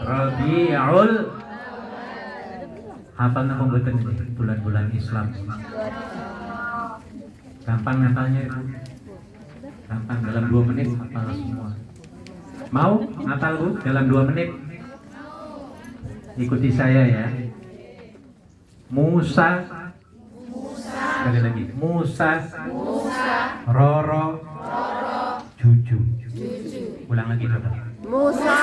Rabiul. Hafal nama mboten bulan-bulan Islam. Gampang ngapalnya itu. Gampang dalam 2 menit hafal semua. Mau hafal Bu dalam 2 menit? Ikuti saya ya. Musa. Sekali lagi. Musa. Roro. Juju. Ulang lagi coba. Musa,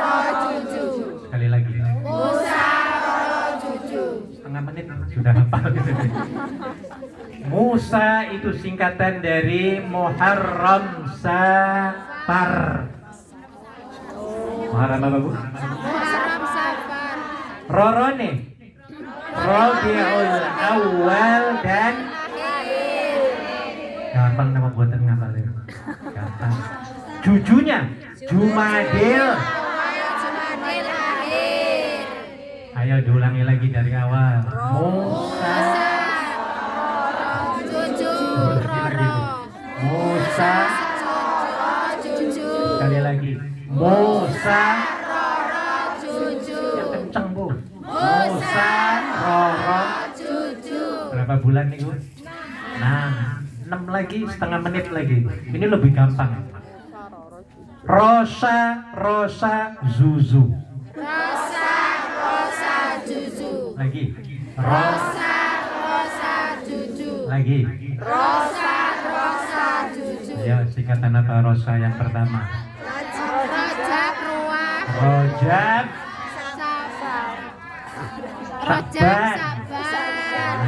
Roro, Juju. Sekali lagi. Musa, Roro, Juju. Setengah menit sudah hafal gitu. Musa itu singkatan dari Muharram Safar. Muharram apa Bu? Muharram Safar. Roro nih. Rabiul Awal dan gampang nama buatan ngapalin. Gampang. Jujunya Jumadil. Jumadil akhir. Ayo diulangi lagi dari awal. Musa. Juju, Roro. Musa. Juju. Sekali lagi. Musa. Roro, Juju. Yang kenceng Bu. Musa. Roro. Juju. Berapa bulan nih Bu? 6 lagi, setengah menit lagi. Ini lebih gampang. Rosa, Zuzu. Rosa, Juju. Lagi. Rosa, Juju. Lagi. Rosa, Juju. Ya, singkatan apa Rosa yang pertama? Rajab, Ruah, Rojab. Safar. Rajab, Sabar. Sabar.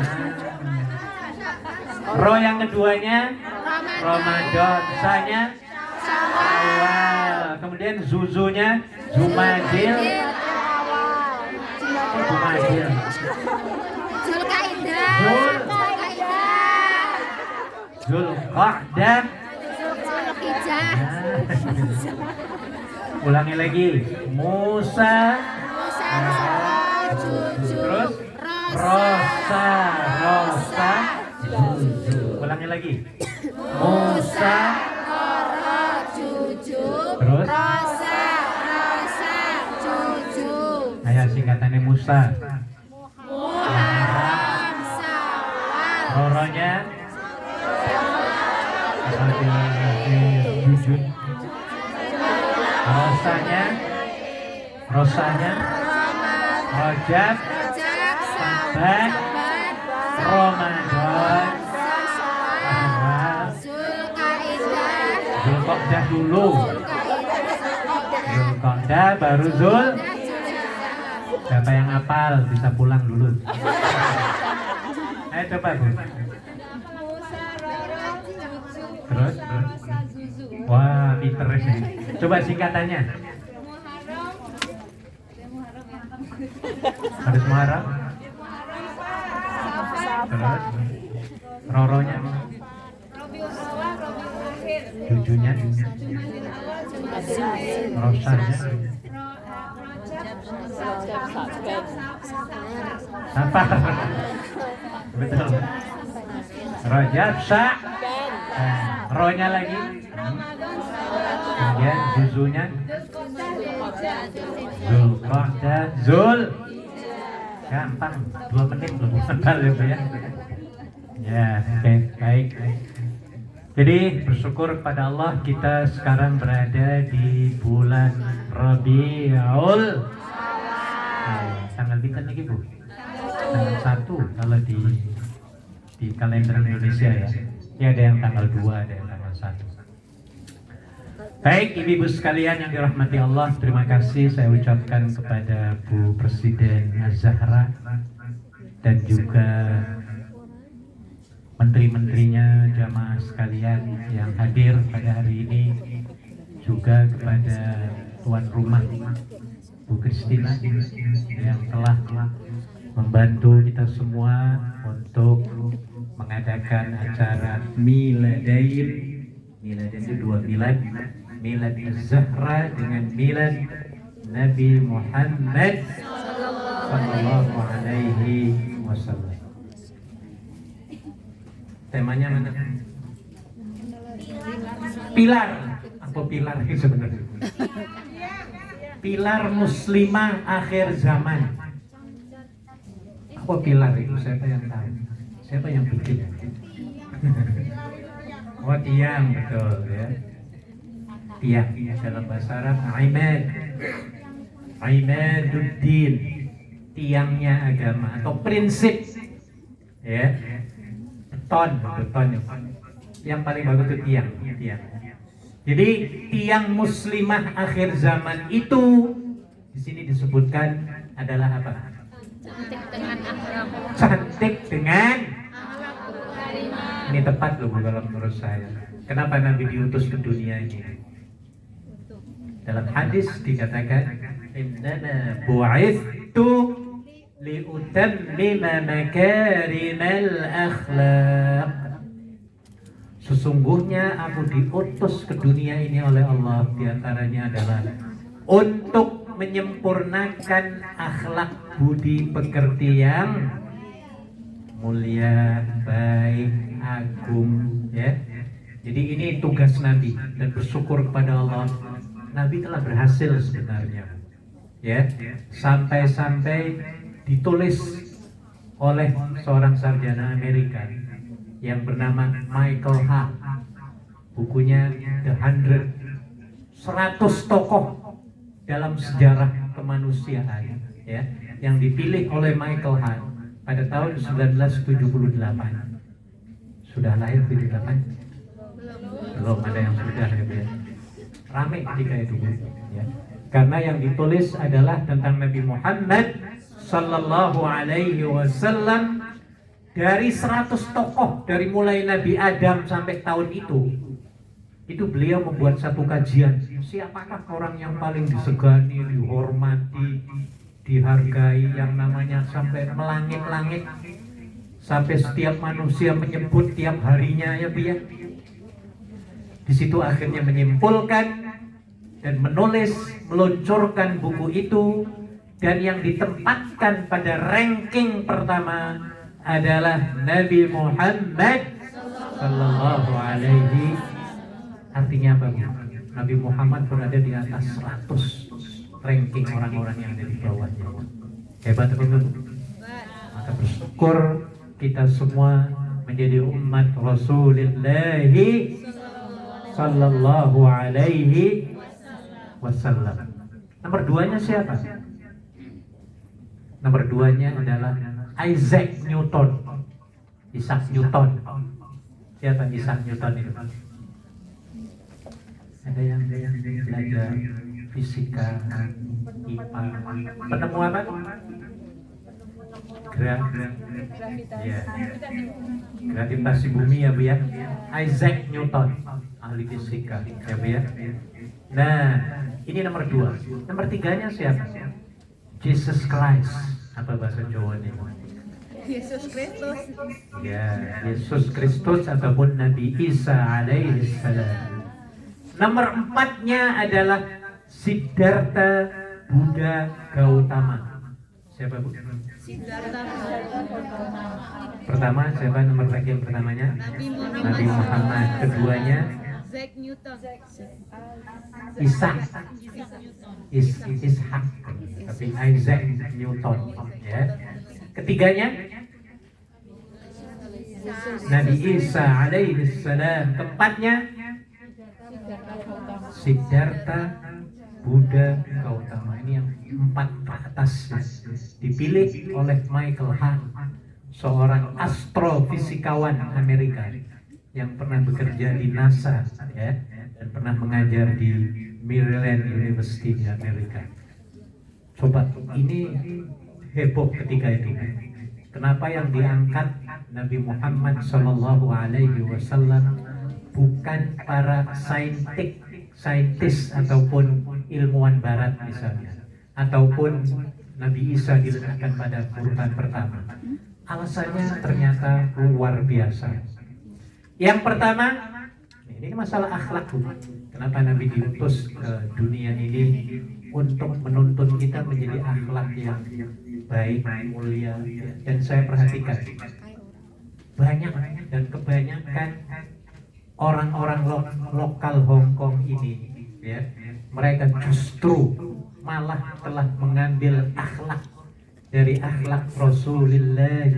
Ro yang keduanya Ramadan. Sanya Awal. Kemudian Zuzunya Jumadil. Jumadil. Zulkaidah. Zulqa'dah. Zulhijjah. Ulangi lagi. Musa. Musa, Roro, Juju. Terus Rosa, Zuzu. Ulangi lagi. Musa. Roro, Juju. Terus Rosa, Juju. ayo singkatannya Musa. Muharram, Syawal. Roronya Jujun. Rosanya Rojab, Rajab, Sabar, Ramadan, Awal, Zulkaidah. Zulqa'dah dulu. Zulqa'dah baru Zul. Siapa yang hafal bisa pulang dulu. Ayo coba Bu. Terus. Wah, pinter ini. Coba singkatannya. Harus Muharram. Terus. Roronya. Jujunya. Rosanya. Apa? Betul. Rajab Sa. Ronya lagi. Kemudian Zuzunya. Zulqa'dah. Zul. Gampang. 2 menit belum kenal ya. Ya, oke, baik. Jadi bersyukur kepada Allah kita sekarang berada di bulan Rabiul. Tanggal berapa lagi Bu? Tanggal 1 kalau di kalender Indonesia ya. Ini ada yang tanggal 2, ada yang tanggal 1. Baik ibu-ibu sekalian yang dirahmati Allah, terima kasih saya ucapkan kepada Bu Presiden Az-Zahra dan juga menteri-menterinya, jamaah sekalian yang hadir pada hari ini, juga kepada tuan rumah Bu Kristina yang telah membantu kita semua untuk mengadakan acara Miladain. Miladain itu 2 milad, milad Az-Zahra dengan milad Nabi Muhammad sallallahu alaihi wasallam. Temanya mana? Pilar. Apa pilar sebenarnya? pilar muslimah akhir zaman. Apa pilar itu? Siapa yang tahu? Siapa yang bikin? Oh, tiang, betul ya. Tiang dalam bahasa Arab Imad. Imaduddin, tiangnya agama atau prinsip, ya. Beton yang paling bagus itu tiang. Jadi tiang muslimah akhir zaman itu di sini disebutkan adalah apa? Cantik dengan akhlak. Cantik dengan, Akhlakul karimah. ini tepat loh kalau menurut saya. Kenapa Nabi diutus ke dunia ini? Dalam hadis dikatakan, innama bu'ithtu liutammima makarimal akhlaq. Sesungguhnya aku diutus ke dunia ini oleh Allah, diantaranya adalah untuk menyempurnakan akhlak budi pekerti yang mulia, baik, agung, ya. Jadi ini tugas Nabi, dan bersyukur kepada Allah, Nabi telah berhasil sebenarnya, ya. Sampai-sampai ditulis oleh seorang sarjana Amerika yang bernama Michael Hart, bukunya The 100 tokoh dalam sejarah kemanusiaan, ya, yang dipilih oleh Michael Hart pada tahun 1978. Sudah lahir 78? Belum ada yang sudah, ya. Rame ketika itu, ya. Karena yang ditulis adalah tentang Nabi Muhammad Sallallahu Alaihi Wasallam. Dari 100 tokoh, dari mulai Nabi Adam sampai tahun itu beliau membuat satu kajian. Siapakah orang yang paling disegani, dihormati, dihargai, yang namanya sampai melangit-langit, sampai setiap manusia menyebut tiap harinya, ya Bu ya. Di situ akhirnya menyimpulkan dan menulis, meluncurkan buku itu, dan yang ditempatkan pada ranking pertama adalah Nabi Muhammad Sallallahu Alaihi. Artinya apa? Nabi Muhammad berada di atas 100 ranking orang-orang yang ada di bawahnya. Hebat apa enggak? Maka bersyukur kita semua menjadi umat Rasulullah Sallallahu Alaihi Wasallam. Nomor 2-nya siapa? Nomor 2-nya adalah Isaac Newton. Isaac Newton. Siapa Isaac Newton itu? Ada yang belajar fisika, IPA. Penemu apa? Gravitasi bumi, ya Bu ya. Isaac Newton, ahli fisika, ya Bu ya. Nah, ini nomor 2. Nomor 3-nya siapa? Jesus Christ. Apa bahasa Jawanya? Yesus Kristus. Ya, Yesus Kristus ataupun Nabi Isa alaihi salam. Nomor 4-nya adalah Siddhartha Buddha Gautama. Siapa Bu? Pertama siapa? Nomor ranking pertamanya? Nabi Muhammad. Keduanya Isaac Newton. Ishak. Ishak. Tapi Isaac Newton, ya. Ketiganya Nabi Isa alaihi salam. Keempatnya Siddhartha Buddha Gautama. Ini yang 4 teratas, dipilih oleh Michael Hart, seorang astrofisikawan Amerika yang pernah bekerja di NASA, ya, dan pernah mengajar di Maryland University di Amerika. Coba, ini heboh ketika itu. Kenapa yang diangkat Nabi Muhammad Sallallahu Alaihi Wasallam bukan para saintis ataupun ilmuwan barat misalnya, ataupun Nabi Isa diletakkan pada urutan pertama? Alasannya ternyata luar biasa. Yang pertama, ini masalah akhlak, Bu. Kenapa Nabi diutus ke dunia ini? Untuk menuntun kita menjadi akhlak yang baik, mulia. Dan saya perhatikan banyak dan kebanyakan orang-orang lokal Hong Kong ini, ya, mereka justru malah telah mengambil akhlak dari akhlak Rasulullah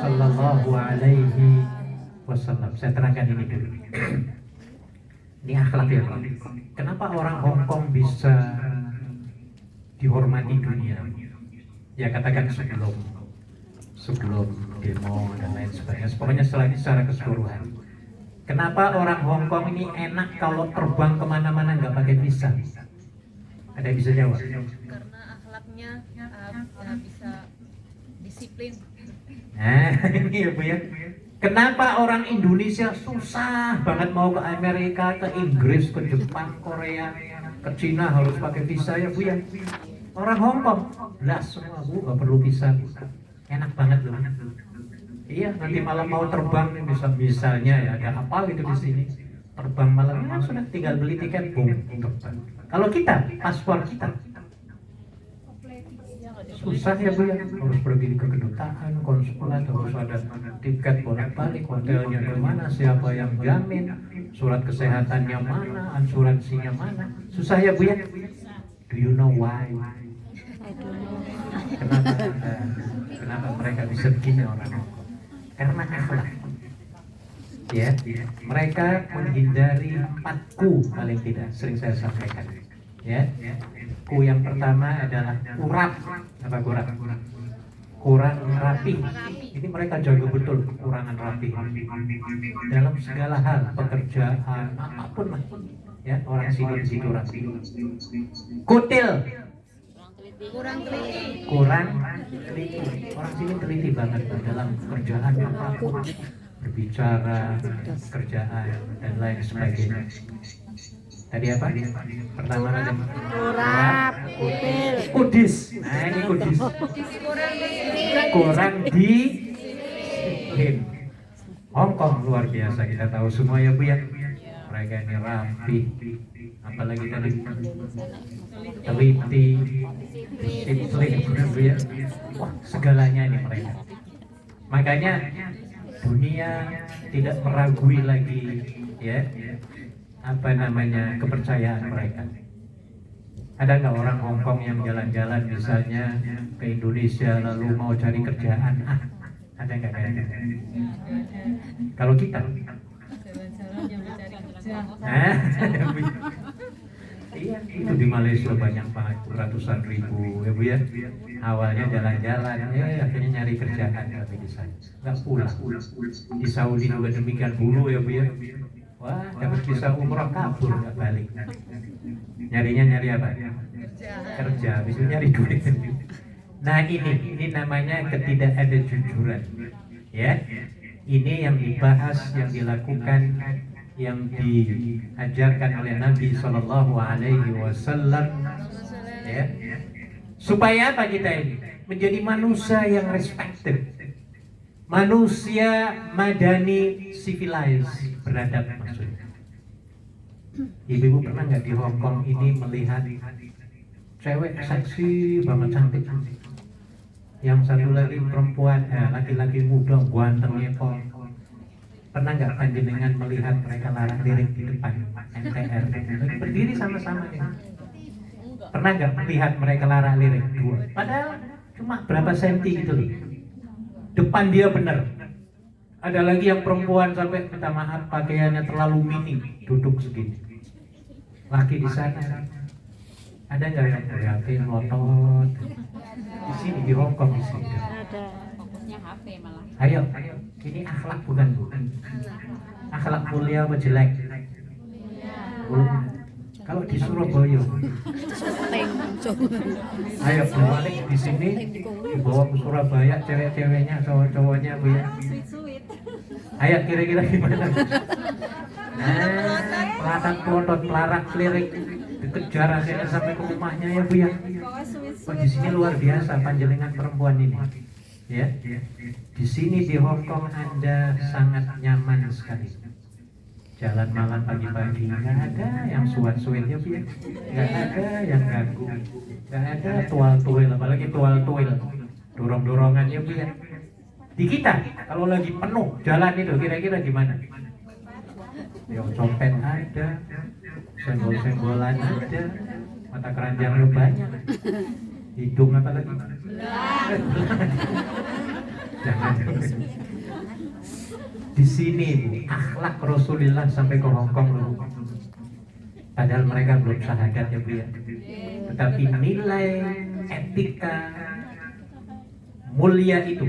Sallallahu Alaihi Wasallam. Saya terangkan ini dulu. Ini akhlak ya. Kenapa orang Hong Kong bisa dihormati dunia? Ya katakan sebelum demo dan lain sebagainya. Pokoknya secara keseluruhan. Kenapa orang Hong Kong ini enak kalau terbang kemana-mana nggak pakai visa? Ada yang bisa jawab? Karena akhlaknya bisa disiplin. Nah, ini ya Bu ya. Kenapa orang Indonesia susah banget mau ke Amerika, ke Inggris, ke Jepang, Korea, ke Cina harus pakai visa ya Bu ya? Orang Hong Kong, belas semua Bu, nggak perlu visa. Enak banget loh. Iya, nanti malam mau terbang nih, misalnya ya ada apa gitu di sini. Terbang malam ya sudah tinggal beli tiket, boom, terbang. Kalau kita, paspor kita susah ya Bu ya, harus pergi ke kedutaan, konsulat, harus ada tiket bolak-balik, hotelnya di mana, siapa yang jamin, surat kesehatannya mana, asuransinya mana, susah ya Bu ya. Do you know why? Kenapa mereka bisa begini orang? Karena akhlak. Ya, mereka menghindari 4 ku paling tidak, sering saya sampaikan. Ya, ku yang pertama adalah kurap. Apa kurap? Kurang rapi. Ini mereka jaga betul kekurangan rapi dalam segala hal, pekerjaan apapun lah. Ya, orang sini di situ rapi. Kutil. Kurang teliti. Kurang teliti. Orang sini teliti banget dalam pekerjaan apapun, berbicara, kerjaan dan lain sebagainya. Tadi apa? Pertama ada Kurap, kutil. kudis. Nah ini kudis. Kurang disiplin. Hong Kong luar biasa, kita tahu semua ya Bu ya. Mereka ini rapi, apalagi tadi teliti, disiplin Bu ya. Wah segalanya ini mereka. Makanya dunia tidak meragui lagi ya apa namanya kepercayaan mereka. Ada nggak orang Hong Kong yang jalan-jalan misalnya ke Indonesia lalu mau cari kerjaan? Ada nggak kayaknya? Kalau kita, iya itu di Malaysia banyak banget ratusan ribu ya Bu ya. Awalnya jalan-jalan, akhirnya nyari kerjaan tapi di sana nggak pulang. Di Saudi juga demikian dulu ya Bu ya. Wah, dapat visa umroh kabur nggak balik. Nyari apa? Kerja, bisa nyari duit. Nah ini namanya ketidakjujuran. Ya, ini yang dibahas, yang dilakukan, yang diajarkan oleh Nabi Shallallahu Alaihi Wasallam. Ya, supaya apa kita ini menjadi manusia yang respected, manusia madani, civilized, beradab maksudnya. Ibu-ibu pernah nggak di Hong Kong ini melihat cewek seksi banget, cantik, yang satu lagi perempuan, laki-laki muda gantengnya kok. Pernah nggak panjenengan melihat mereka larang lirik di depan MTR, lagi berdiri sama-sama nih? Pernah nggak melihat mereka larang lirik dua? Padahal cuma berapa senti gitu loh. Depan dia bener. Ada lagi yang perempuan sampai minta maaf pakaiannya terlalu mini, duduk segini. Laki di sana. Ada nggak yang prihatin, ngotot? Di sini di Hong Kong di sini. Ada. Fokusnya HP malah. Ayo, ini akhlak bukan Bu? Akhlak mulia apa jelek? Kalau di Surabaya, ayo balik di sini, dibawa ke Surabaya, cewek-ceweknya, cowok-cowoknya Bu ya. Ayo kira-kira gimana? Pelatak pelontot, pelarak lirik, dikejar akhirnya sampai ke rumahnya ya Bu ya. Oh, di sini luar biasa panjenengan perempuan ini. Ya, di sini di Hong Kong Anda sangat nyaman sekali. Jalan malam pagi-pagi nggak ada yang suat-suit ya Bu ya, nggak ada yang ganggu, nggak ada tual-tuil, apalagi tual-tuil, dorong-dorongan ya Bu ya. Di kita kalau lagi penuh jalan itu kira-kira gimana? Yang copet ada, senggol-senggolan ada, mata keranjang lu banyak, hidung apa lagi? Jangan. Di sini Bu, akhlak Rasulullah sampai ke Hongkong loh. Padahal mereka belum syahadat ya Bu ya. Tetapi nilai etika mulia itu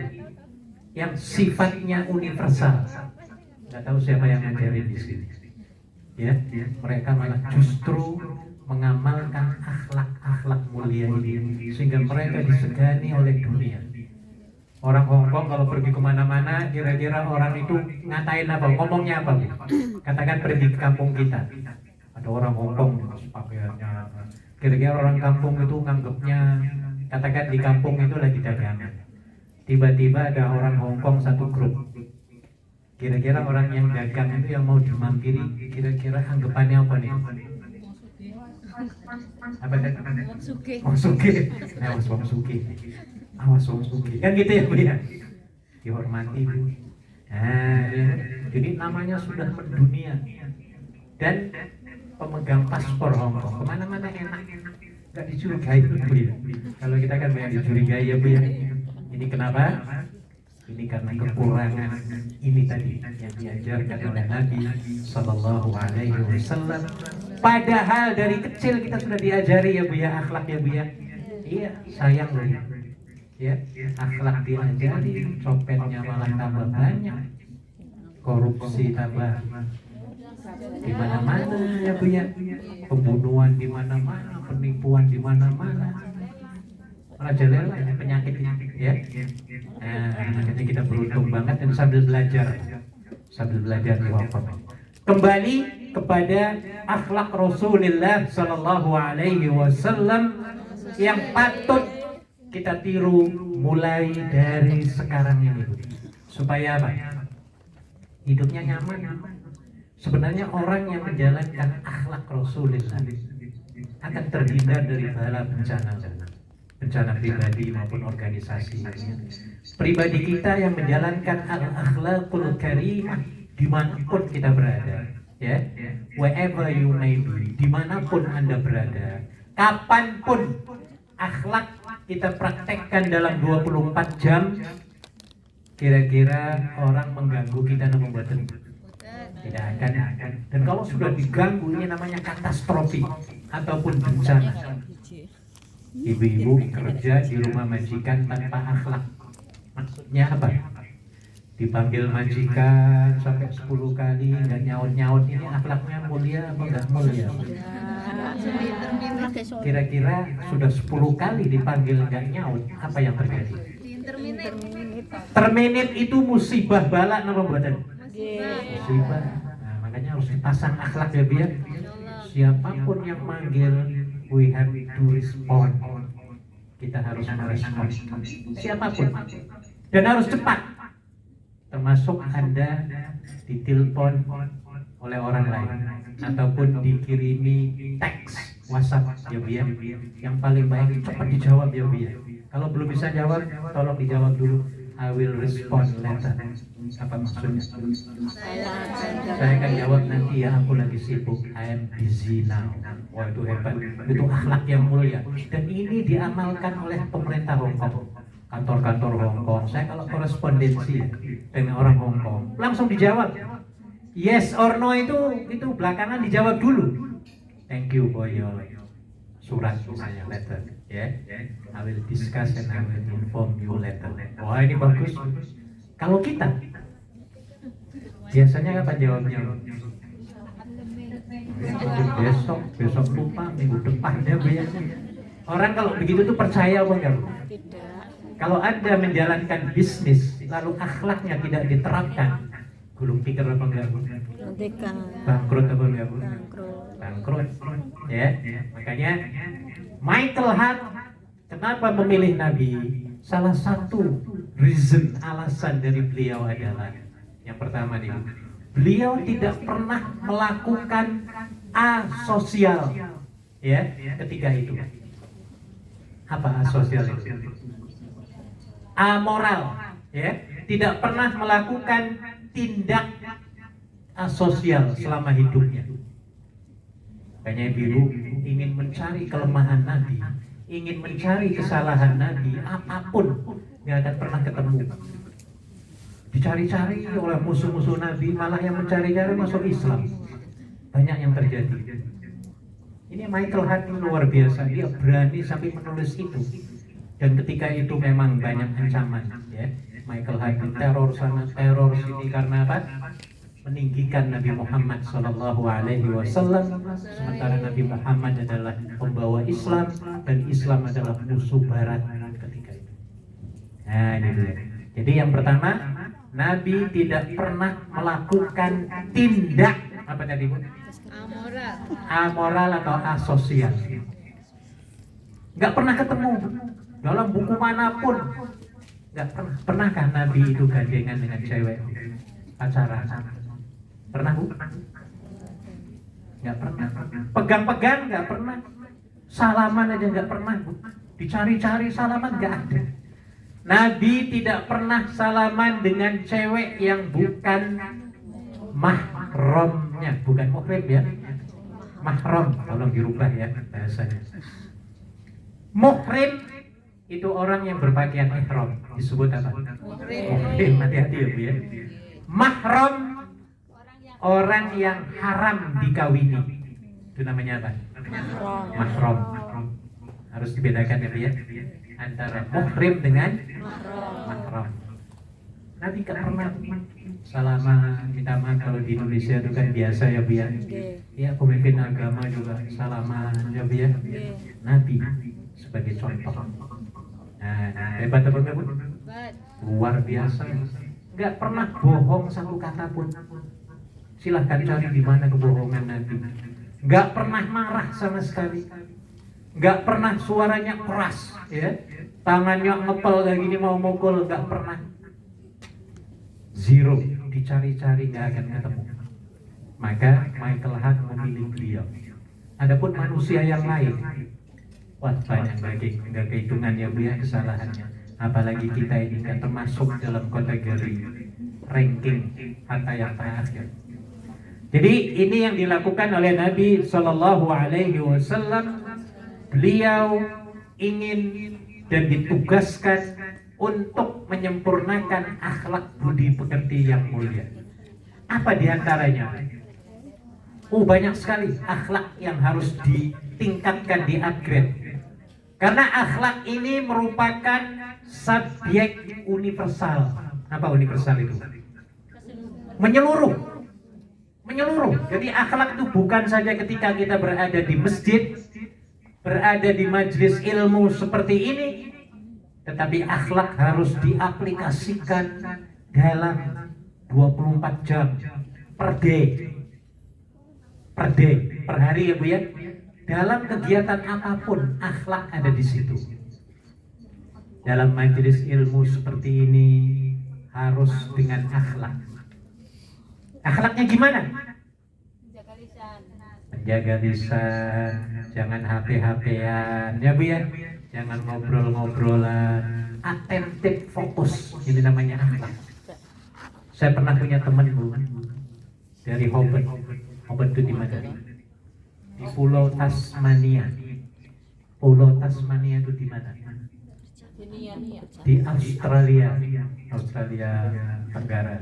yang sifatnya universal. Nggak tahu siapa yang ngajarin di sini. Ya, mereka malah justru mengamalkan akhlak-akhlak mulia ini sehingga mereka disegani oleh dunia. Orang Hongkong kalau pergi kemana-mana, kira-kira orang itu ngatain apa? Ngomongnya apa? Katakan pergi ke kampung kita, ada orang Hongkong pakaiannya. Kira-kira orang kampung itu nganggapnya, katakan di kampung itu lagi dagangan. Tiba-tiba ada orang Hongkong satu grup. Kira-kira orang yang dagang itu yang mau dimampiri, kira-kira anggapannya apa nih? Apa tadi? Wong Sugih. Awas Wong Sugih. Awas Wong Sugih. Kan gitu ya Bu ya. Dihormati Bu. Nah, ya. Jadi namanya sudah mendunia. Dan pemegang paspor Hongkong kemana-mana enak. Gak dicurigai Bu ya. Kalau kita kan banyak dicurigai ya Bu ya. Ini kenapa? Ini karena kekurangan ini tadi yang diajarkan oleh Nabi Sallallahu Alaihi Wasallam. Padahal dari kecil kita sudah diajari ya Bu ya, akhlak ya Bu ya. Iya, sayang loh ya. Akhlak diajari, copetnya malah tambah banyak, korupsi tambah di mana-mana ya Bu ya, pembunuhan di mana-mana, penipuan di mana-mana. Merajalela penyakit ya. Nah, makanya kita beruntung banget dan sambil belajar di Hongkong. Kembali kepada akhlak Rasulullah Sallallahu Alaihi Wasallam yang patut kita tiru mulai dari sekarang ini, supaya apa? Hidupnya nyaman. Sebenarnya orang yang menjalankan akhlak Rasulullah akan terhindar dari bala bencana pribadi maupun organisasi. Pribadi kita yang menjalankan al-akhlaqul karimah dimanapun kita berada, ya, wherever you may be, dimanapun Anda berada, kapanpun, akhlak kita praktekkan dalam 24 jam, kira-kira orang mengganggu kita dan membuat tidak akan. Dan kalau sudah diganggu, ini namanya katastrofi ataupun bencana. Ibu-ibu kerja di rumah majikan tanpa akhlak, maksudnya apa? Dipanggil majikan sampai 10 kali nggak nyaut-nyaut, ini akhlaknya mulia apa nggak mulia? Kira-kira sudah 10 kali dipanggil nggak nyaut, apa yang terjadi? Termenit itu musibah bala nama buatan. Musibah. Nah, makanya harus dipasang akhlak ya biar siapapun yang manggil, we have to respond. Kita harus merespon siapapun dan harus cepat, termasuk Anda ditelepon oleh orang lain ataupun dikirimi teks WhatsApp ya biar yang paling baik cepat dijawab ya biar. Kalau belum bisa jawab, tolong dijawab dulu. I will respond later. Apa maksudnya? Saya akan jawab nanti ya, aku lagi sibuk. I am busy now. Wah, itu hebat. Itu akhlak yang mulia. Dan ini diamalkan oleh pemerintah Hongkong, kantor-kantor Hongkong. Saya kalau korespondensi dengan orang Hongkong, langsung dijawab. Yes or no itu belakangan dijawab dulu. Thank you for your surat misalnya, letter. Ya, I will discuss and I will inform you later. Wah, ini bagus. Kalau kita biasanya apa jawabnya? Besok lupa, minggu depannya biasanya. Orang kalau begitu tuh percaya apa enggak? Tidak. Kalau Anda menjalankan bisnis lalu akhlaknya tidak diterapkan, gulung tikar apa enggak? Nanti kan Bangkrut apa enggak? bangkrut. Ya, makanya Michael Hart kenapa memilih Nabi? Salah satu alasan dari beliau adalah yang pertama nih, beliau tidak pernah melakukan asosial ya ketika itu. Apa asosial itu? Amoral ya, tidak pernah melakukan tindak asosial selama hidupnya. Banyak biru ingin mencari kelemahan Nabi, ingin mencari kesalahan Nabi, apapun nggak akan pernah ketemu. Dicari-cari oleh musuh-musuh Nabi, malah yang mencari-cari masuk Islam. Banyak yang terjadi. Ini Michael Hart ini luar biasa, dia berani sampai menulis itu. Dan ketika itu memang banyak ancaman, ya. Michael Hart teror sana, teror sini karena apa? Meninggikan Nabi Muhammad Sallallahu Alaihi Wasallam, sementara Nabi Muhammad adalah pembawa Islam dan Islam adalah musuh Barat ketika itu. Nah, ini dulu. Jadi yang pertama, Nabi tidak pernah melakukan tindak apa tadi Bu? Amoral atau asosial. Nggak pernah ketemu dalam buku manapun. Nggak pernah. Pernahkah Nabi itu gandengan dengan cewek pacaran? Pernah Bu? Nggak pernah. Pegang-pegang nggak pernah. Salaman aja nggak pernah Bu. Dicari-cari salaman nggak ada. Nabi tidak pernah salaman dengan cewek yang bukan mahramnya, bukan muhrim ya. Mahram, tolong dirubah ya bahasanya. Muhrim itu orang yang berpakaian ihram, disebut apa? Muhrim, hati-hati ya Bu ya. Mahram orang yang haram dikawini, itu namanya apa? Mahram. Harus dibedakan ya Bu ya, antara muhrim dengan mahram. Nabi gak pernah salaman, minta maaf kalau di Indonesia itu kan biasa ya Bu ya. Ya pemimpin agama juga salaman ya Bu ya. Nabi sebagai contoh. Nah, hebat apa enggak Bu? Luar biasa. Gak pernah bohong satu kata pun. Silahkan cari di mana kebohongan Nabi. Gak pernah marah sama sekali. Gak pernah suaranya keras ya. Tangannya ngepel kayak gini mau mukul, gak pernah. Zero, dicari-cari nggak akan ketemu. Maka Michael Hart memilih beliau. Adapun manusia yang lain, wah banyak lagi, nggak kehitungan ya Bu ya kesalahannya. Apalagi kita ini nggak termasuk dalam kategori ranking harta yang terakhir. Jadi ini yang dilakukan oleh Nabi Shallallahu Alaihi Wasallam. Beliau ingin dan ditugaskan untuk menyempurnakan akhlak budi pekerti yang mulia. Apa diantaranya? Banyak sekali akhlak yang harus ditingkatkan, di-upgrade. Karena akhlak ini merupakan subjek universal. Apa universal itu? Menyeluruh. Jadi akhlak itu bukan saja ketika kita berada di masjid, berada di majelis ilmu seperti ini, tetapi akhlak harus diaplikasikan dalam 24 jam per day, per hari ya Bu ya. Dalam kegiatan apapun akhlak ada di situ. Dalam majelis ilmu seperti ini harus dengan akhlak. Akhlaknya gimana? Menjaga lisan, jangan HP-HPan ya Bu ya. Jangan ngobrol-ngobrolan, attentive fokus, ini namanya akhlak. Saya pernah punya teman Bu dari Hobart. Hobart itu di mana? Di Pulau Tasmania. Pulau Tasmania itu di mana? Di Australia Tenggara.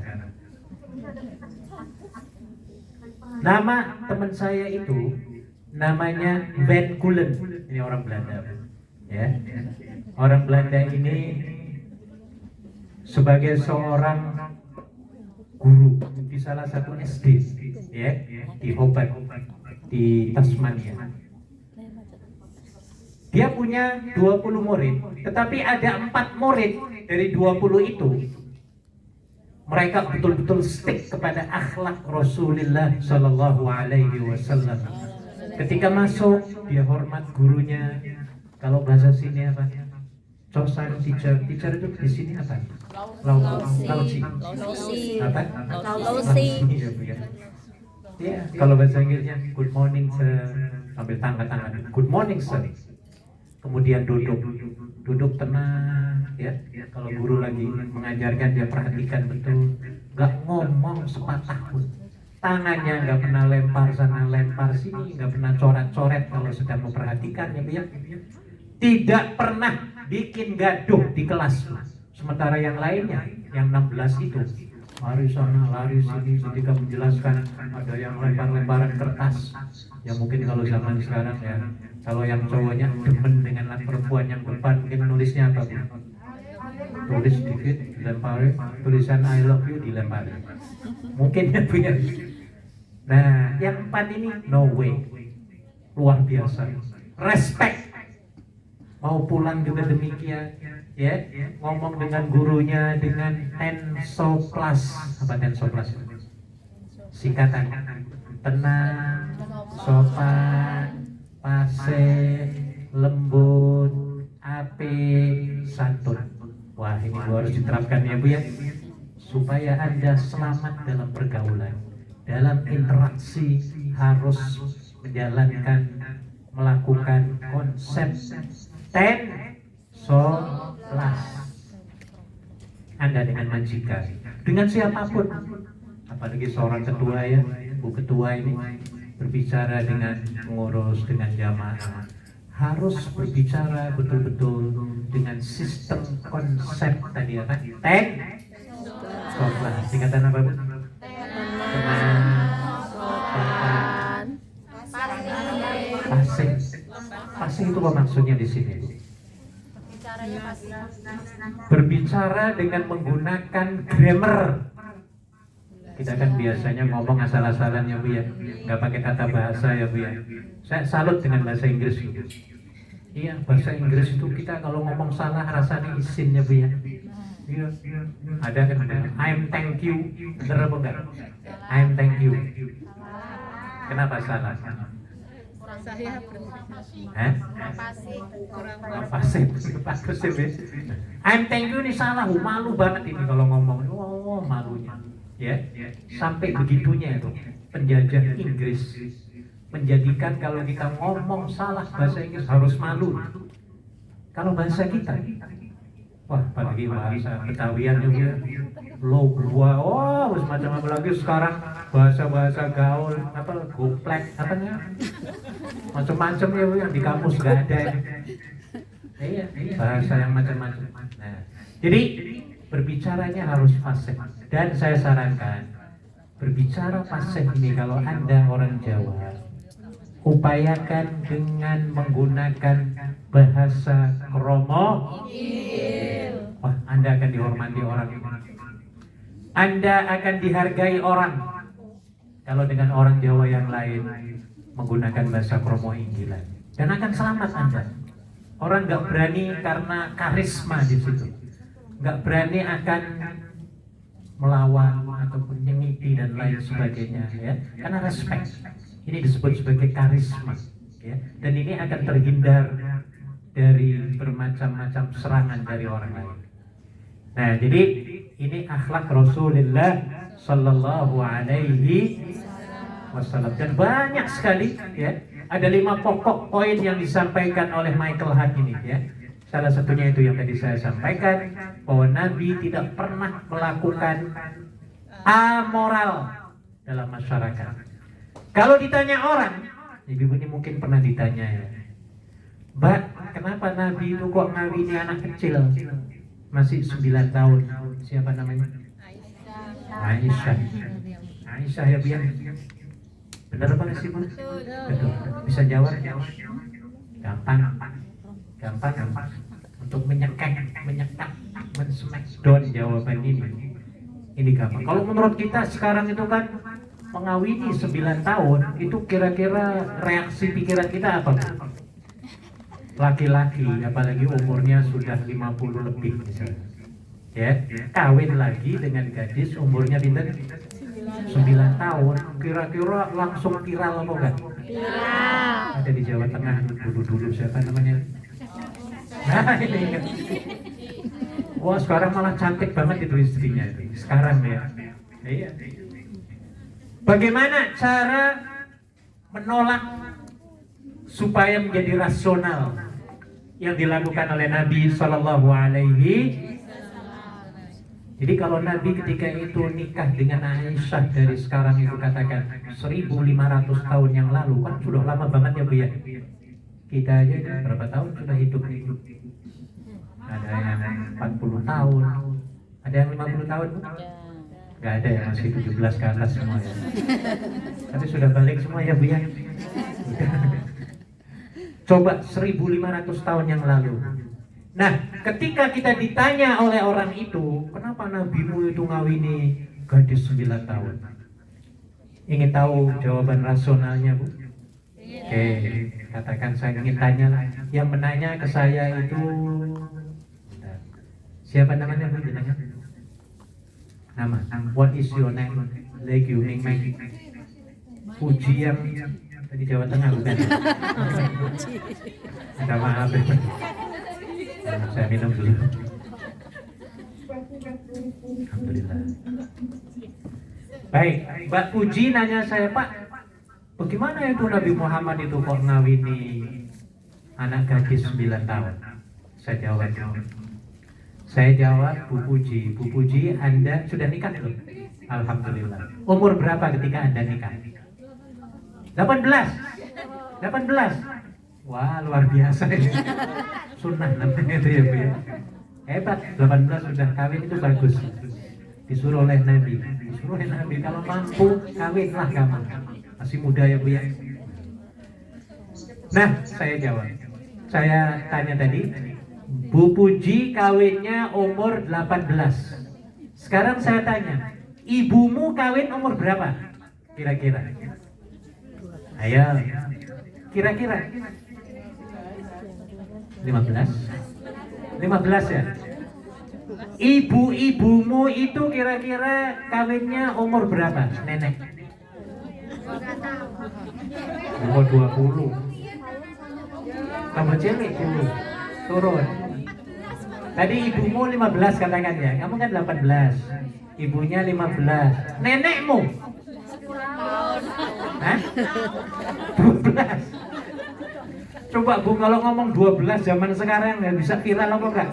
Nama teman saya itu namanya Van Kulen. Ini orang Belanda. Ya, orang Belanda ini sebagai seorang guru di salah satu SD ya di Hobart di Tasmania. Dia punya 20 murid, tetapi ada 4 murid dari 20 itu mereka betul-betul stick kepada akhlak Rasulullah Shallallahu Alaihi Wasallam. Ketika masuk dia hormat gurunya. Kalau bahasa sini apa? Cosan teacher itu di sini apa? Lausi. Apa? Lausi. Ya, kalau bahasa Inggrisnya good morning sir, sambil tangan. Good morning sir. Kemudian duduk tenang ya. Kalau guru lagi mengajarkan dia perhatikan betul, nggak ngomong sepatah pun. tangannya nggak pernah lempar sana lempar sini, nggak pernah coret-coret kalau sedang memperhatikan ya Bu ya. Tidak pernah bikin gaduh di kelas. Sementara yang lainnya, yang 16 itu lari sana, lari sini ketika menjelaskan, ada yang lempar-lemparan kertas. Ya mungkin kalau zaman sekarang ya, kalau yang cowoknya demen dengan perempuan yang depan, mungkin nulisnya apa Bu? Tulis sedikit, dilemparin, tulisan I love you dilemparin. Mungkin ya Bu ya. Nah, yang 4 ini no way. Luar biasa. Respect. Mau pulang juga demikian. Ya, ngomong dengan gurunya dengan tensoplas. Apa tensoplas? Singkatan. Tenang, sopan, pasif, lembut, apik, santun. Wah, ini harus diterapkan ya Bu ya, supaya Anda selamat dalam pergaulan, dalam interaksi. Harus menjalankan, melakukan konsep tensoplas. Anda dengan majikan, dengan siapapun, apalagi seorang ketua ya, Bu Ketua ini berbicara dengan pengurus, dengan jamaah, harus berbicara betul-betul dengan sistem konsep tadi ya kan? Tensoplas. Singkatan apa Bu? Tenang, sopan, pasif. Pasif itu apa maksudnya di sini Bu? Berbicara dengan menggunakan grammar. Kita kan biasanya ngomong asal-asalan ya Bu ya, nggak pakai tata bahasa ya Bu ya. Saya salut dengan bahasa Inggris Bu. Iya, bahasa Inggris itu kita kalau ngomong salah rasanya isin ya Bu ya. Iya, ada kan I'm thank you, bener apa enggak? I'm thank you. Kenapa salah? Saya Kurang fasih, bagus sih Bu. I'm thank you ini salah, malu banget ini kalau ngomong. Oh, malunya. Ya, sampai begitunya itu penjajah Inggris menjadikan kalau kita ngomong salah bahasa Inggris harus malu. Kalau bahasa kita, wah apalagi bahasa Betawian juga, lo gua, oh semacam apa lagi sekarang bahasa gaul, apa goplek, apa ya, macam-macam ya yang di kamus nggak ada. Iya, bahasa yang macam-macam. Nah, jadi berbicaranya harus fasih. Dan saya sarankan berbicara fasih ini kalau Anda orang Jawa, upayakan dengan menggunakan bahasa kromo. Wah, Anda akan dihormati orang. Anda akan dihargai orang. Kalau dengan orang Jawa yang lain menggunakan bahasa kromo inggilan, dan akan selamat Anda. Orang nggak berani karena karisma di situ, nggak berani akan melawan ataupun menyengiti dan lain sebagainya ya, karena respect. Ini disebut sebagai karisma ya, dan ini akan terhindar dari bermacam-macam serangan dari orang lain. Nah, jadi ini akhlak Rasulullah Sallallahu Alaihi Wasallam, dan banyak sekali ya. Ada 5 pokok poin yang disampaikan oleh Michael Hart ini ya. Salah satunya itu yang tadi saya sampaikan, bahwa Nabi tidak pernah melakukan amoral dalam masyarakat. Kalau ditanya orang, ibu ini mungkin pernah ditanya ya, Mbak, kenapa Nabi itu kok ngawini anak kecil masih 9 tahun? Siapa namanya? Aisyah. Aisyah ya Bu ya. Benar apa sih Bu? Betul. Bisa jawab? Gampang untuk menyekek, men-smackdown jawaban ini. Ini gampang. Kalau menurut kita sekarang itu kan mengawini 9 tahun, itu kira-kira reaksi pikiran kita apa? Laki-laki, apalagi umurnya sudah 50 lebih misalnya. Ya, kawin lagi dengan gadis umurnya pinter 9 tahun, kira-kira langsung viral apa enggak? Viral. Ada di Jawa Tengah dulu siapa namanya? Nah ini. Wah sekarang malah cantik banget itu istrinya itu. Sekarang ya. Iya. Bagaimana cara menolak supaya menjadi rasional yang dilakukan oleh Nabi Sallallahu Alaihi Jadi kalau Nabi ketika itu nikah dengan Aisyah dari sekarang itu katakan 1500 tahun yang lalu, kan sudah lama banget ya Bu ya. Kita aja berapa tahun sudah hidup nih? Ada yang 40 tahun, ada yang 50 tahun Bu? Gak ada ya, masih 17 ke atas semua ya. Tapi sudah balik semua ya Bu ya. Coba 1500 tahun yang lalu. Nah, ketika kita ditanya oleh orang itu, kenapa nabimu itu ngawini gadis 9 tahun? Ingin tahu jawaban rasionalnya, Bu? Oke, katakan saya ingin tanya lah. Yang menanya ke saya itu siapa namanya, Bu? Nama. What is your name? Like you, Ming Meng. Puji yang di Jawa Tengah bukan? Minta maaf ya. Saya minum dulu. Alhamdulillah. Baik, Mbak Puji nanya saya, Pak, bagaimana itu Nabi Muhammad itu kok ngawini anak gadis 9 tahun? Saya jawab, Bu Puji, Anda sudah nikah belum? Alhamdulillah. Umur berapa ketika Anda nikah? 18. Wah, luar biasa ya. Sunnah namanya itu ya Bu ya. Hebat, 18 sudah kawin itu bagus. Disuruh oleh Nabi. Kalau mampu kawinlah kamu. Masih muda ya Bu ya. Nah, saya jawab. Saya tanya tadi, Bu Puji kawinnya umur 18. Sekarang saya tanya, ibumu kawin umur berapa? Kira-kira. Ayo. Kira-kira 15 ya. Ibu-ibumu itu kira-kira kawinnya umur berapa, nenek? Umur 20. Kamu cilik dulu, turun. Tadi ibumu 15 katakan ya, kamu kan 18. Ibunya 15. Nenekmu? Hah? 12. Coba Bu, kalau ngomong 12 zaman sekarang nggak bisa viral apa enggak?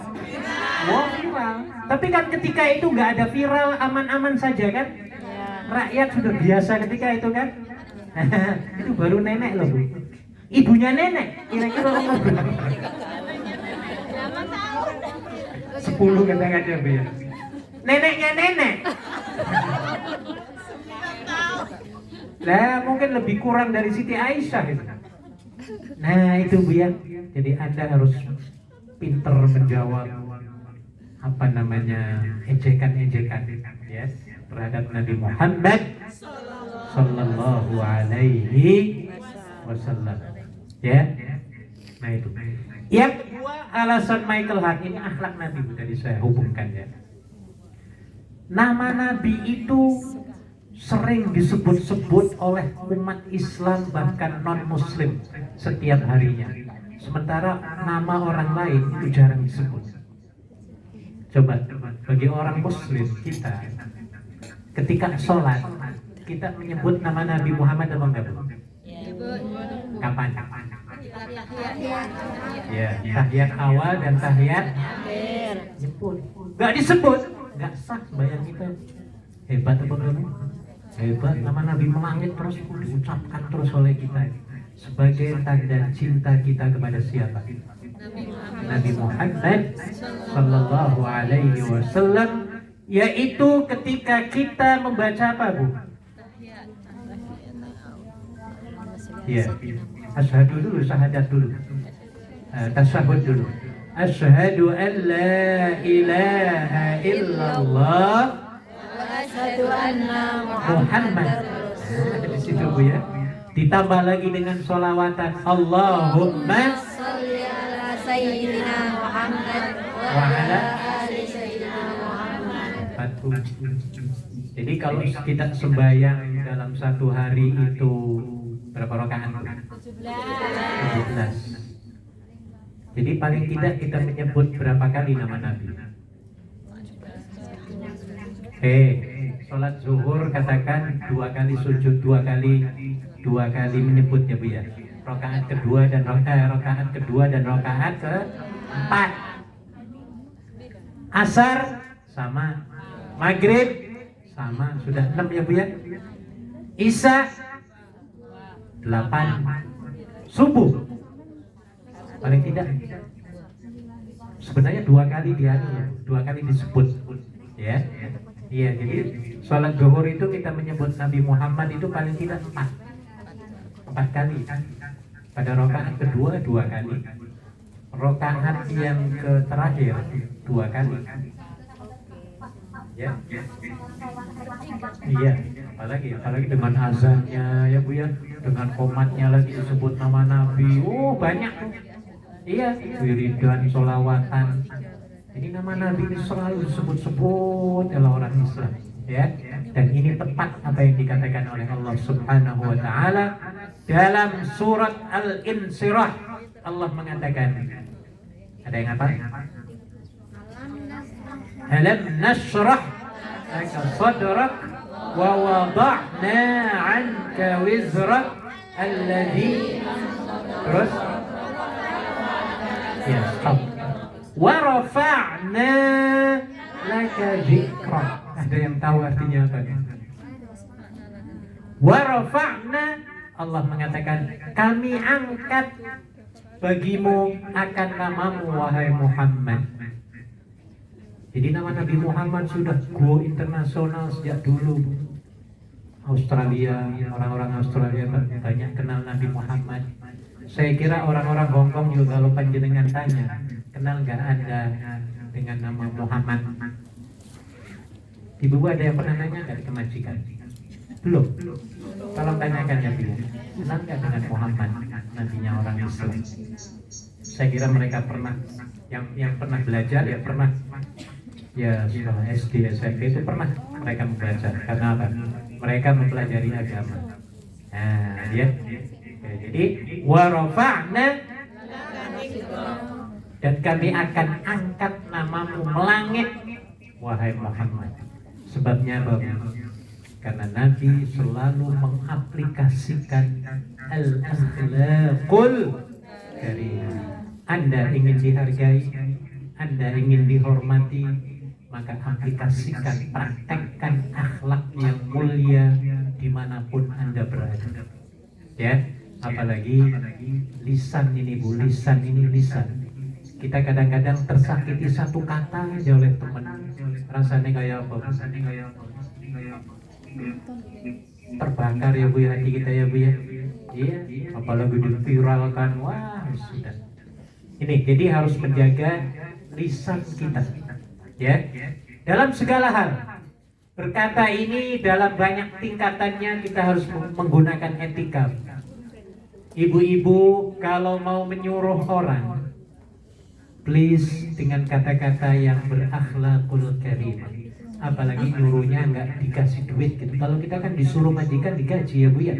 Wah, viral. Tapi kan ketika itu nggak ada viral, aman-aman saja kan? Rakyat sudah biasa ketika itu kan? Itu baru nenek loh Bu. Ibunya nenek, kira-kira umur berapa? 10 katakan ya Bu ya. Neneknya nenek. Lah mungkin lebih kurang dari Siti Aisyah itu. Nah itu Bu ya. Jadi Anda harus pinter menjawab apa namanya ejekan-ejekan ya terhadap Nabi Muhammad Sallallahu Alaihi Wasallam ya. Nah itu. Yang kedua alasan Michael Hart, ini akhlak Nabi tadi saya hubungkan ya. Nama Nabi itu sering disebut-sebut oleh umat Islam bahkan non-Muslim setiap harinya. Sementara nama orang lain itu jarang disebut. Coba bagi orang Muslim kita ketika sholat kita menyebut nama Nabi Muhammad atau enggak? Kapan? Ya, tahiyat awal dan tahiyat nyebut. Enggak disebut, enggak sah bayang kita. Hebat apa kamu? Hebat, nama Nabi melangit terus diucapkan terus oleh kita sebagai tanda cinta kita kepada siapa? Nabi Muhammad Sallallahu Alaihi Wasallam, yaitu ketika kita membaca apa Bu? Ya, asyhadu dulu, syahadat dulu, tasyahud dulu. Asyhadu an la ilaha illallah Asyhadu anna Muhammad. Di situ Bu ya. Ditambah lagi dengan sholawatan Allahumma sholli ala sayyidina Muhammad wa ala ali sayyidina Muhammad. Jadi kalau kita sembahyang dalam satu hari itu berapa rakaat? 17. Jadi paling tidak kita menyebut berapa kali nama Nabi? Sholat zuhur katakan 2 kali sujud, 2 kali menyebutnya Bu ya. Rakaat kedua dan rakaat keempat. Asar sama Maghrib sama, sudah 6 ya Bu ya. Isya 8. Subuh paling tidak sebenarnya 2 kali dia 2 kali disebut ya. Iya, jadi sholat zuhur itu kita menyebut Nabi Muhammad itu paling tidak 4 kali. Pada rakaat kedua 2 kali, rakaat yang terakhir 2 kali. Ya, iya, apalagi dengan azannya ya Bu ya, dengan komatnya lagi disebut nama Nabi. Oh banyak tuh. Iya, wiridan, sholawatan. Ini nama Nabi ini selalu disebut-sebut oleh orang Islam, ya. Dan ini tepat apa yang dikatakan oleh Allah Subhanahu wa taala dalam surat Al-Insyirah. Allah mengatakan, ada yang apa? Alam nashrah laka sadrak wa wada'na 'anka wizrak alladhi, terus ya, stop. Wa rafa'na laka dzikrak. Ada yang tahu artinya apa? Wa rafa'na, Allah mengatakan kami angkat bagimu akan namamu wahai Muhammad. Jadi nama Nabi Muhammad sudah go internasional sejak dulu. Australia, orang-orang Australia banyak kenal Nabi Muhammad. Saya kira orang-orang Hongkong juga kalau panjenengan tanya, kenal nggak Anda dengan nama Muhammad? Ibu ada yang pernah nanya nggak di kemajikan? Belum. Tolong tanyakan ya Bu, kenal nggak dengan Muhammad, nabinya orang Islam? Saya kira mereka pernah, yang pernah belajar ya pernah. Ya sekolah SD, SMP itu pernah mereka membaca. Karena apa? Mereka mempelajari agama. Nah, ya. Jadi warafa'na, dan kami akan angkat namamu melangit wahai Muhammad. Sebabnya apa? Karena Nabi selalu mengaplikasikan al-akhlaqul karimah. Anda ingin dihargai, Anda ingin dihormati, maka aplikasikan, praktekkan akhlak yang mulia dimanapun Anda berada. Ya, apalagi lisan ini Bu, lisan. Kita kadang-kadang tersakiti satu kata aja oleh teman. Rasanya kayak apa? Terbakar ya Bu ya, hati kita ya Bu ya. Iya, apalagi diviralkan, wah sudah. Ini jadi harus menjaga lisan kita. Ya, dalam segala hal. Berkata ini dalam banyak tingkatannya kita harus menggunakan etika. Ibu-ibu kalau mau menyuruh orang, please dengan kata-kata yang berakhlakul karimah. Apalagi nyuruhnya nggak dikasih duit gitu. Kalau kita kan disuruh majikan digaji ya Bu ya.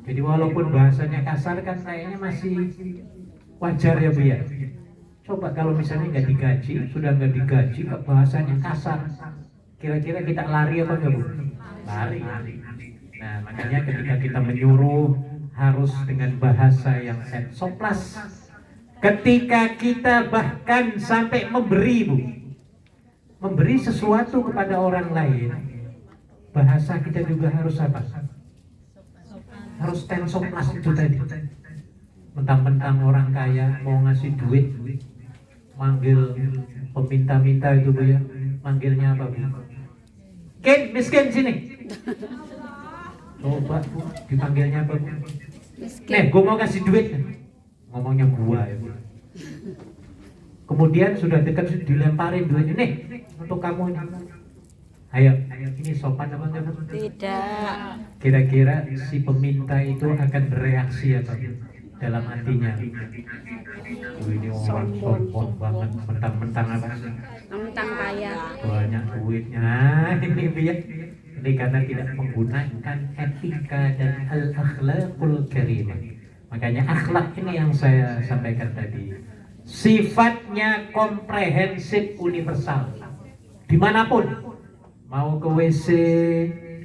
Jadi walaupun bahasanya kasar kan kayaknya masih wajar ya Bu ya. Coba kalau misalnya nggak digaji, sudah nggak digaji, bahasanya kasar, kira-kira kita lari apa enggak Bu? Lari. Nah makanya ketika kita menyuruh harus dengan bahasa yang soplas. Ketika kita bahkan sampai memberi Bu, memberi sesuatu kepada orang lain, bahasa kita juga harus apa? Harus soplas itu tadi. Mentang-mentang orang kaya mau ngasih duit, manggil peminta-minta itu Bu ya, manggilnya apa Bu? Ken, miskin sini. Coba Bu, dipanggilnya apa Bu? Nih, gue mau kasih duit. Ngomongnya gua ya Bu. Kemudian sudah dekat dilemparin duitnya, nih untuk kamu ini. Ayo, ini sopan apa enggak Bu? Tidak. Kira-kira si peminta itu akan bereaksi apa dalam hatinya? Ini orang sombong banget, mentang-mentang apa? Mentang kaya. Banyak duitnya. Ini dia. Ini karena tidak menggunakan etika dan al-akhlaqul karimah. Makanya akhlak ini yang saya sampaikan tadi, sifatnya komprehensif, universal. Dimanapun, mau ke WC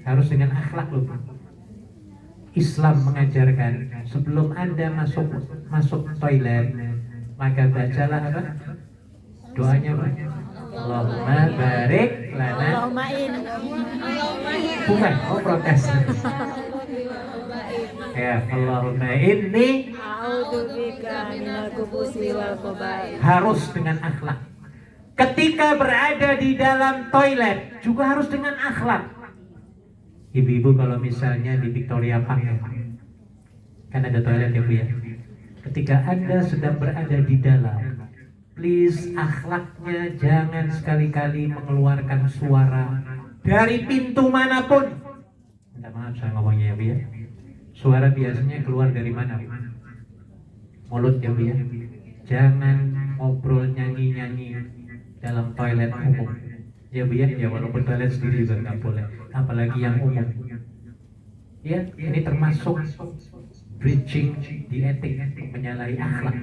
harus dengan akhlak loh. Islam mengajarkan sebelum Anda masuk toilet, maka bacalah apa? Doanya apa? Allahumma barik lana. Allahumma in. Bukan, protes. Ya, Allahumma inni. A'udzubika minal khubuthi wal khaba'ith. Harus dengan akhlak. Ketika berada di dalam toilet juga harus dengan akhlak. Ibu-ibu kalau misalnya di Victoria Park ya, kan ada toilet ya Bu ya. Ketika Anda sedang berada di dalam, please akhlaknya jangan sekali-kali mengeluarkan suara dari pintu manapun. Minta maaf saya ngomongnya ya Bu ya. Suara biasanya keluar dari mana? Mulut ya Bu ya. Jangan ngobrol nyanyi-nyanyi dalam toilet umum. Ya Bu ya, ya walaupun toilet sendiri juga nggak boleh, apalagi yang umum. Ya, ini termasuk breaching di etik, menyalahi akhlak.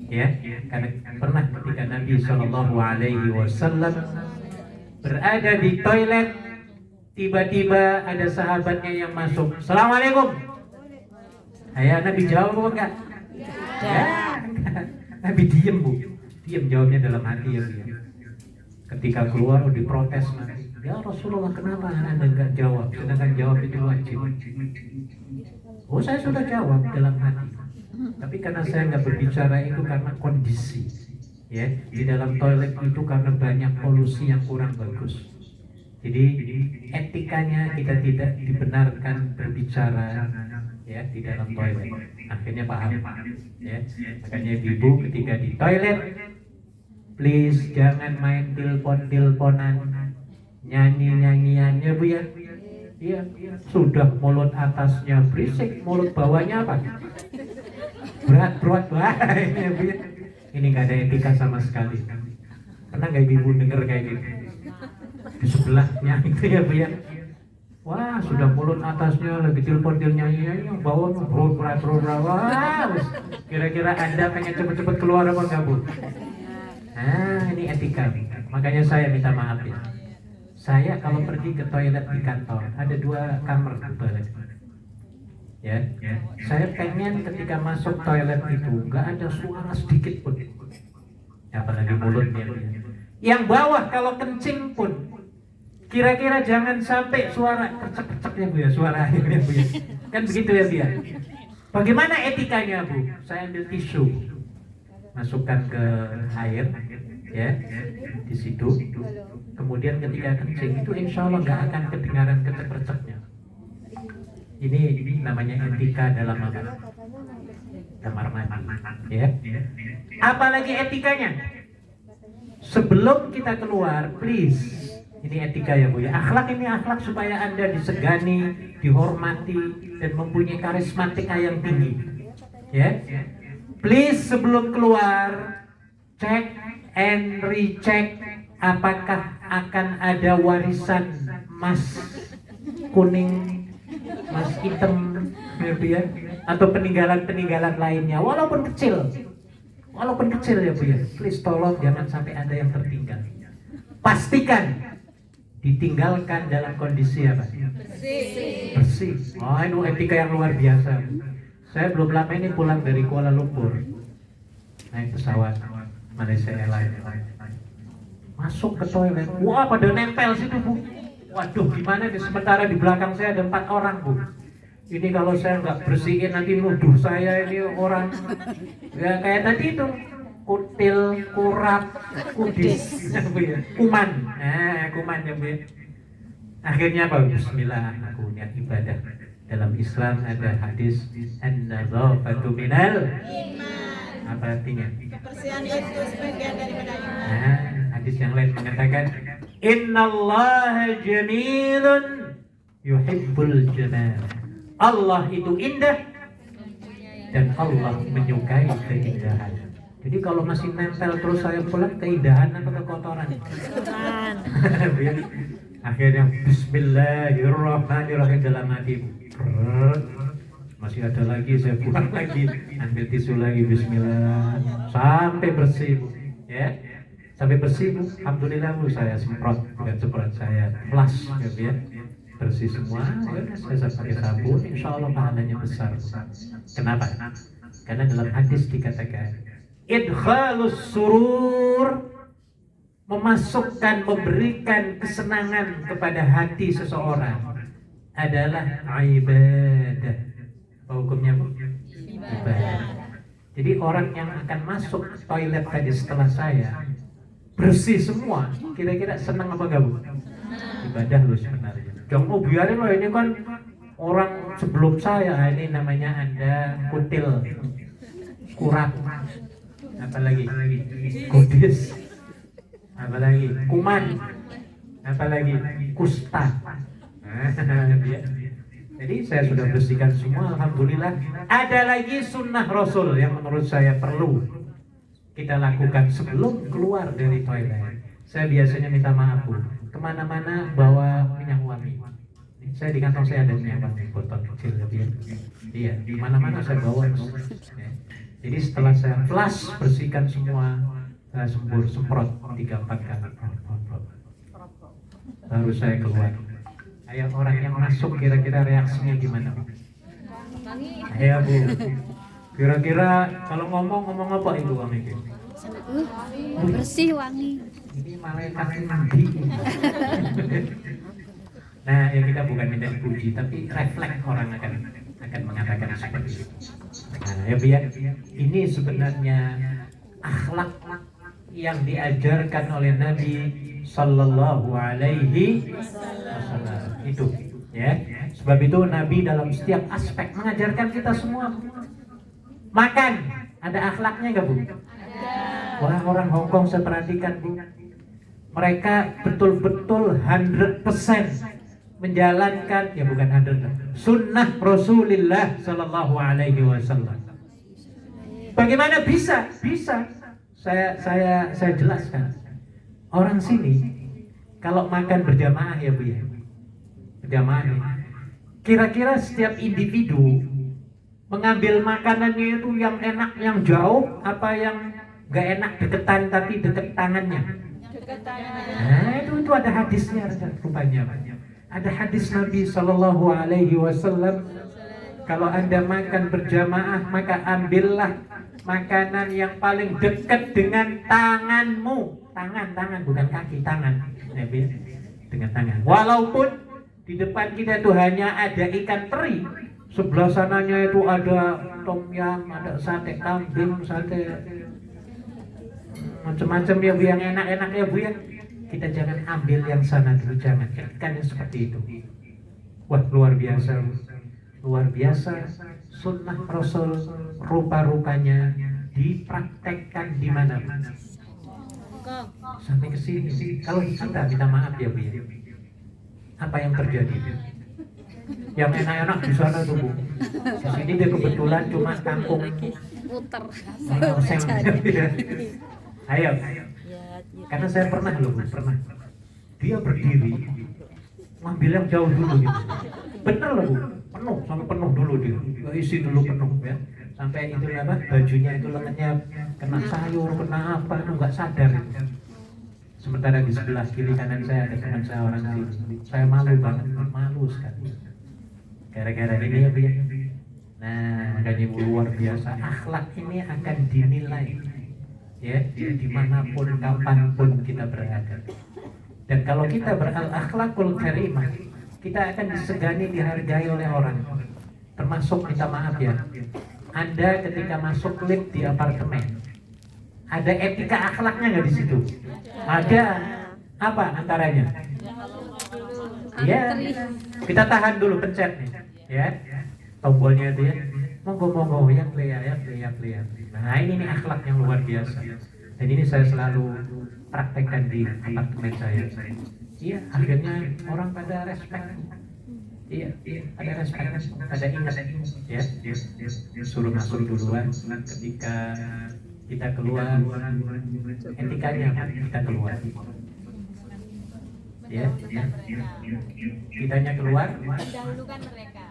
Ya, karena pernah ketika Nabi Shallallahu Alaihi Wasallam berada di toilet, tiba-tiba ada sahabatnya yang masuk. Assalamualaikum. Ayah Nabi jawab apa enggak? Ya, Nabi diem Bu, diem jawabnya dalam hati ya. Ketika keluar diprotes Nabi. Ya Rasulullah kenapa Anda enggak jawab? Sedangkan jawab itu wajib. Oh saya sudah jawab dalam hati. Tapi karena saya nggak berbicara itu karena kondisi. Ya di dalam toilet itu karena banyak polusi yang kurang bagus. Jadi etikanya kita tidak dibenarkan berbicara ya di dalam toilet. Akhirnya paham. Ya makanya ibu ketika di toilet, please jangan main telepon-teleponan, nyanyi-nyanyiannya Bu ya. Iya, sudah mulut atasnya berisik, mulut bawahnya apa? Berat-berat ya Bu ya. Ini nggak ada etika sama sekali. Pernah nggak ibu dengar kayak gitu? Di sebelahnya itu ya Bu ya. Wah, sudah mulut atasnya lagi telepon-telepon nyanyi-nyanyi, bawahnya berat-berat. Wah, kira-kira Anda pengen cepet-cepet keluar apa nggak Bu? Nah, ini etika. Makanya saya minta maaf ya. Saya kalau pergi ke toilet di kantor, ada 2 kamar di toilet. Ya, saya pengen ketika masuk toilet itu nggak ada suara sedikit pun. Apalagi mulutnya. Yang bawah kalau kencing pun, kira-kira jangan sampai suara kercek-kerceknya Bu ya, suara airnya Bu ya. Kan begitu ya Bu ya. Bagaimana etikanya Bu? Saya ambil tisu, masukkan ke air ya di situ, kemudian ketika kencing itu insya Allah nggak akan kedengaran kecek-keceknya. Ini namanya etika dalam kamar mandi ya. Apalagi etikanya sebelum kita keluar, please, ini etika ya Bu ya. Akhlak ini akhlak supaya Anda disegani, dihormati dan mempunyai karismatika yang tinggi ya. Please sebelum keluar, cek and recheck apakah akan ada warisan emas kuning, emas hitam ya, atau peninggalan-peninggalan lainnya, walaupun kecil ya Bu ya. Please tolong jangan sampai ada yang tertinggal. Pastikan ditinggalkan dalam kondisi apa? Bersih. Oh, itu etika yang luar biasa. Saya belum lama ini pulang dari Kuala Lumpur, naik pesawat Malaysia Airlines, masuk ke toilet, wah pada nempel situ Bu. Waduh gimana nih, sementara di belakang saya ada 4 orang Bu. Ini kalau saya nggak bersihin nanti nuduh saya ini orang ya kayak tadi itu kutil, kurap, kudis, kuman, kuman ya Bu. Akhirnya apa? Bismillah, aku niat ibadah. Dalam Islam ada hadis an-nadzafatu minal iman. Apa artinya? Kebersihan itu sebagian daripada iman. Nah, hadis yang lain mengatakan innallaha jamilun yuhibbul jamal. Allah itu indah dan Allah menyukai keindahan. Jadi kalau masih nempel terus saya pulang, keindahan atau kekotoran? Akhirnya Bismillahirrahmanirrahim dalam hati. Masih ada lagi, saya pulang lagi, ambil tisu lagi, Bismillah, sampai bersih Bu. Ya, sampai bersih Bu. Alhamdulillah Bu, saya semprot dengan semprot saya flush ya, bersih semua. Ya, saya pakai sabun, insya Allah pahalanya besar Bu. Kenapa? Karena dalam hadis dikatakan idkhalus surur, memasukkan, memberikan kesenangan kepada hati seseorang adalah ibadah. Apa hukumnya, Bu? Ibadah. Jadi orang yang akan masuk ke toilet tadi setelah saya bersih semua, kira-kira senang apa enggak, Bu? Ibadah lo sebenarnya. Jangan mau biarin lo, ini kan orang sebelum saya, ini namanya Anda kutil, kurat, apalagi kudis, apalagi kuman, apalagi kusta. Jadi saya sudah bersihkan semua, alhamdulillah. Ada lagi sunnah Rasul yang menurut saya perlu kita lakukan sebelum keluar dari toilet. Saya biasanya minta maaf, Bu, kemana-mana bawa minyak wangi. Saya di kantong saya ada minyak wangi botol kecil, ya. Iya, di mana-mana saya bawa. Ya. Jadi setelah saya flush, bersihkan semua, saya semprot 3-4 kali, baru saya keluar. Ayo orang yang masuk kira-kira reaksinya gimana, Bu? Ayo, Bu. Kira-kira kalau ngomong apa itu wangi? Bersih wangi. Ini malaikat mandi. Nah, ya kita bukan minta dipuji, tapi refleks orang akan mengatakan seperti itu. Nah, ya biar ini sebenarnya akhlak yang diajarkan oleh Nabi Sallallahu Alaihi Wasallam itu, ya. Sebab itu Nabi dalam setiap aspek mengajarkan kita semua. Makan, ada akhlaknya nggak, Bu? Wah, orang Hongkong saya perhatikan, Bu. Mereka betul-betul 100% menjalankan, ya bukan 100%, sunnah Rasulullah Sallallahu Alaihi Wasallam. Bagaimana bisa? Bisa. Saya jelaskan. Orang sini kalau makan berjamaah, ya Bu, ya, berjamaah. Kira-kira setiap individu mengambil makanannya itu yang enak, yang jauh, apa yang gak enak deketan tapi deket tangannya. Nah, itu ada hadisnya rupanya. Ada hadis Nabi Sallallahu Alaihi Wasallam, kalau Anda makan berjamaah maka ambillah makanan yang paling dekat dengan tanganmu. Tangan bukan kaki, tangan. Dengan tangan. Walaupun di depan kita itu hanya ada ikan teri, sebelah sananya itu ada tom yam, ada sate kambing, sate macam-macam, ya Bu, yang enak-enak, ya Bu, ya. Kita jangan ambil yang sana dulu, jangan. Kan yang seperti itu. Wah, luar biasa, luar biasa. Sunnah Rasul rupa-rupanya dipraktekkan di mana, Bu? Sampai ke sini. Kalau kita minta maaf, ya Bu, ya. Apa yang terjadi? Yang enak-enak di sana tuh, Bu. Di sini dia kebetulan cuma kangkung Puter. Ayo. Karena saya pernah loh, pernah. Dia berdiri, ngambil yang jauh dulu gitu. Bener loh, Bu. Penuh, sampai penuh dulu dia. Isi dulu penuh, ya. Sampai itu apa? Bajunya itu lengannya kena sayur, kena apa, itu nggak sadar itu. Sementara di sebelah kiri kanan saya ada teman saya orang sini. Saya malu banget, malu sekali. Gara-gara ini, ya Bu, ya. Nah, makanya luar biasa. Akhlak ini akan dinilai, ya, dimanapun, kapanpun kita berada. Dan kalau kita berakhlakul karimah, kita akan disegani, dihargai oleh orang. Termasuk, minta maaf ya, Anda ketika masuk lift di apartemen, ada etika akhlaknya nggak di situ? Ada. Apa antaranya? Ya, kita tahan dulu, pencet nih, ya, tombolnya itu, ya. Monggo, yang lihat. Nah, ini nih akhlak yang luar biasa. Dan ini saya selalu praktekkan di apartemen saya. Iya, akhirnya orang pada respect. Iya, ada respect, ada ingat, ya. Suruh masuk duluan. Ketika kita keluar, etikanya kita keluar. Ya. Kitanya keluar. Dahulukan mereka.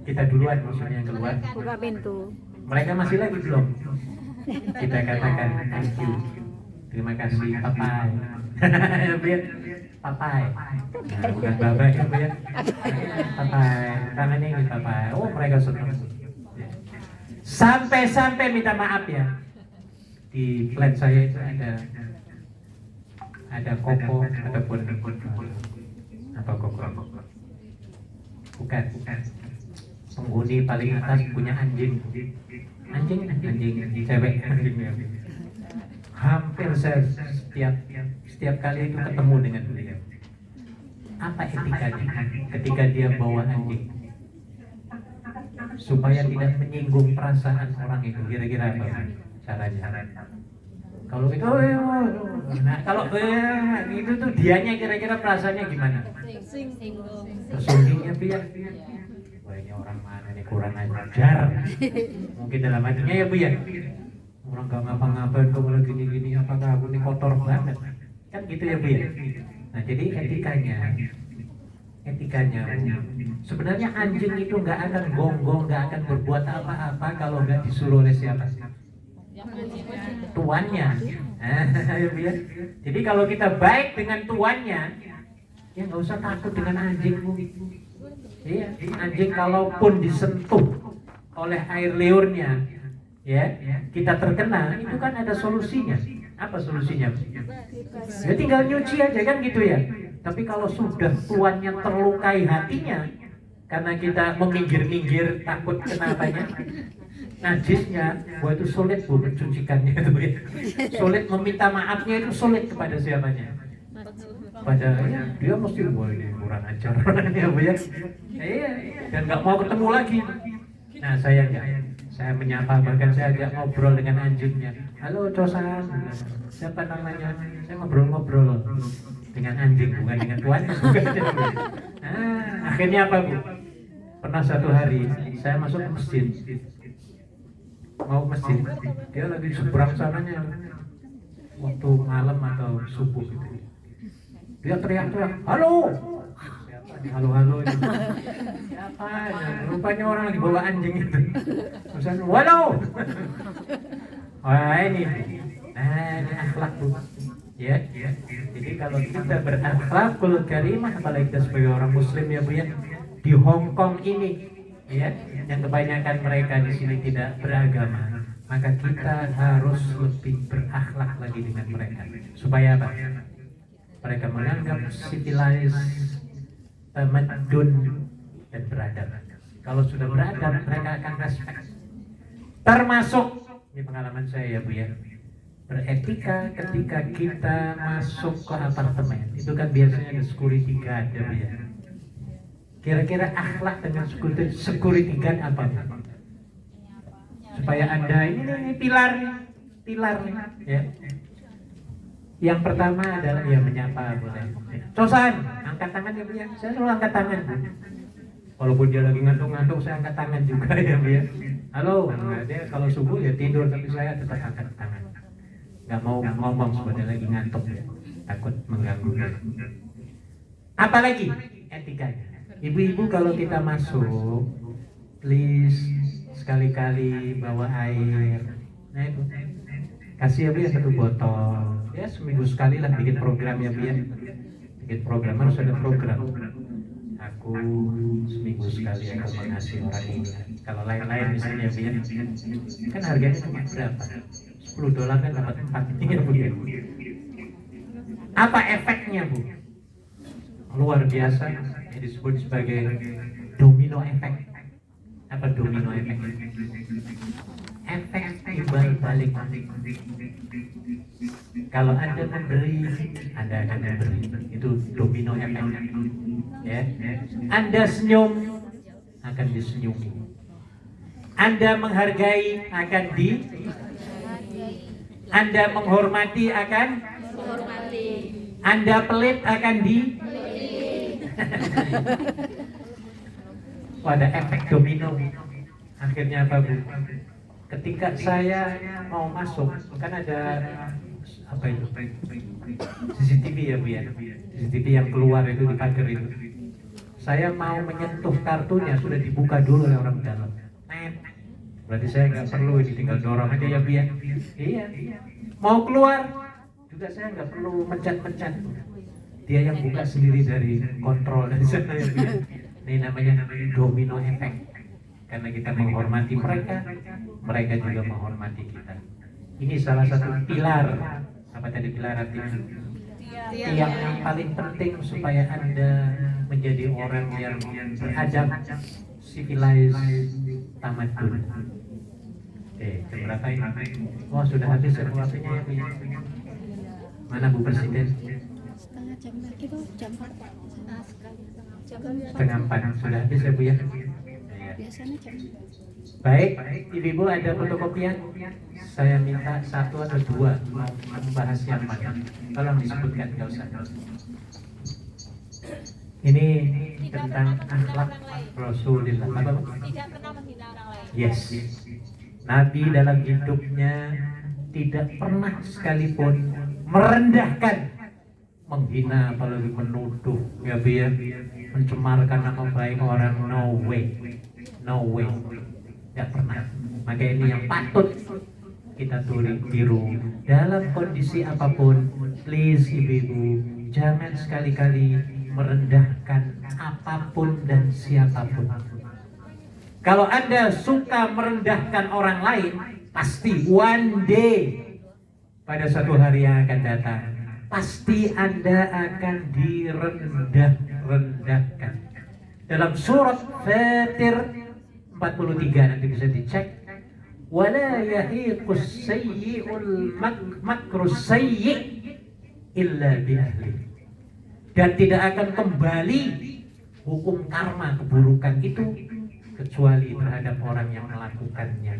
Kita duluan maksudnya keluar. Buka pintu. Mereka masih lagi belum. Kita katakan thank you, terima kasih, papai. Biar papai. Nah, bukan bapak, ya Bu, ya. Papai, tangannya ini papai. Oh, mereka senang. Sampai minta maaf ya. Di flat saya itu ada koko ataupun apa koko? Bukan. Penghuni paling atas punya anjing cewek. Hampir saya setiap kali itu ketemu dengan beliau. Apa etikanya ketika dia bawa anjing supaya tidak menyinggung perasaan orang itu? Kira-kira apa caranya? Kalau itu, nah kalau itu tuh dianya kira-kira perasaannya gimana? Tersinggung ya. Wah, ini orang mana nih, kurang ajar. Mungkin dalam hatinya ya Bu ya. Orang gak ngapa-ngapain kok malah gini-gini, apakah aku ini kotor banget? Kan gitu ya Bu ya. Nah jadi etikanya sebenarnya anjing itu nggak akan gonggong, nggak akan berbuat apa-apa kalau nggak disuruh oleh siapa? Tuannya. Ya Bu ya. Jadi kalau kita baik dengan tuannya, ya nggak usah takut dengan anjing Bu. Iya, anjing kalaupun disentuh oleh air liurnya, ya kita terkena, itu kan ada solusinya. Apa solusinya? Ya tinggal nyuci aja kan gitu ya. Tapi kalau sudah tuannya terlukai hatinya karena kita meminggir-minggir takut kenapanya, najisnya, wah itu sulit Bu mencucikannya itu ya. Sulit meminta maafnya, itu sulit kepada siapanya? Pada ya, dia mesti wah ini kurang ajar ya Bu ya. Iya, dan nggak mau ketemu lagi. Nah saya enggak. Saya menyapa, bahkan saya ajak ngobrol dengan anjingnya. Halo Cosan, siapa namanya? Saya ngobrol-ngobrol dengan anjing, bukan dengan tuannya. Akhirnya apa Bu? Pernah satu hari saya masuk ke masjid, mau ke masjid, dia lagi seberang sananya waktu malam atau subuh gitu. Dia teriak-teriak, halo, halo ini. Siapa? Rupanya orang lagi bawa anjing itu. Terus waduh. Wah ini akhlak Bu. Ya. Jadi kalau kita berakhlakul karimah, apalagi kita sebagai orang Muslim ya Bu ya, di Hong Kong ini, ya, yang kebanyakan mereka di sini tidak beragama, maka kita harus lebih berakhlak lagi dengan mereka. Supaya apa? Mereka menganggap civilized, tamadun dan beradab. Kalau sudah beradab, mereka akan respect. Termasuk, ini pengalaman saya ya Bu ya, beretika ketika kita masuk ke apartemen. Itu kan biasanya ada security guard ya Bu ya. Kira-kira akhlak dengan security guard apa? Supaya Anda ini pilar ya. Yang pertama adalah ya menyapa boleh. Cosan, angkat tangan ya Bu ya. Saya selalu angkat tangan Bu. Walaupun dia lagi ngantuk-ngantuk, saya angkat tangan juga ya Bu ya. Halo, dia kalau subuh ya tidur, tapi saya tetap angkat tangan. Nggak mau ngomong sebenarnya lagi ngantuk ya, takut mengganggu. Apalagi etikanya. Ibu-ibu kalau kita masuk, please sekali-kali bawa air. Nah itu, kasih ya Bu ya satu botol. Ya seminggu sekali lah bikin program ya Bu ya. Bikin program, harus ada program. Aku seminggu sekali aku mengasih orang ini. Kalau lain-lain misalnya Bu ya, kan harganya cuma berapa? $10 kan dapat 4 ya Bu ya. Apa efeknya Bu? Luar biasa. Disebut sebagai domino efek. Apa domino efek? Efek timbal balik. Kalau Anda memberi, Anda akan memberi. Itu domino efek. Ya. Anda senyum, akan disenyumi. Anda menghargai, akan di. Anda menghormati, akan menghormati. Anda pelit, akan di. Pada efek domino. Akhirnya apa Bu? Ketika saya mau masuk, kan ada apa itu? CCTV ya Bu ya. CCTV yang keluar itu di pagar itu. Saya mau menyentuh kartunya sudah dibuka dulu oleh orang dalam. Berarti saya nggak perlu, ini tinggal dorong aja ya Bu ya. Iya. Mau keluar juga saya nggak perlu mencet-mencet. Dia yang buka sendiri dari kontrol dari sana ya Bu ya. Ini namanya domino efek. Karena kita menghormati mereka, mereka juga menghormati kita. Ini salah satu pilar. Apa tadi pilar artinya? yang paling penting supaya Anda menjadi orang yang beradab, civilized, tamadun. Oke, jam berapa ini? Oh, sudah habis waktunya ya, Bu ya? Mana Bu Presiden? Setengah jam lagi Bu, jam 4. Setengah 4. Sudah habis ya Bu ya? Ya. Biasanya jam. Baik, Ibu ada fotokopian? Saya minta 1 atau 2 mau membahas yang mana? Tolong disebutkan, nggak usah. Ini tentang akhlak Rasulullah. Apa, Bu? Tidak pernah menghina orang lain. Yes. Nabi dalam hidupnya tidak pernah sekalipun merendahkan, menghina, apalagi menuduh, ya Bu ya, mencemarkan nama baik orang. No way, tidak pernah. Maka ini yang patut kita tiru dalam kondisi apapun. Please ibu-ibu, jangan sekali-kali merendahkan apapun dan siapapun. Kalau Anda suka merendahkan orang lain, pasti one day, pada suatu hari yang akan datang, pasti Anda akan direndahkan. Dalam surat Fatir 43, nanti bisa dicek. Wala yahiqus sayyi'ul makrus sayyi' illa bi ahli. Dan tidak akan kembali hukum karma keburukan itu kecuali terhadap orang yang melakukannya.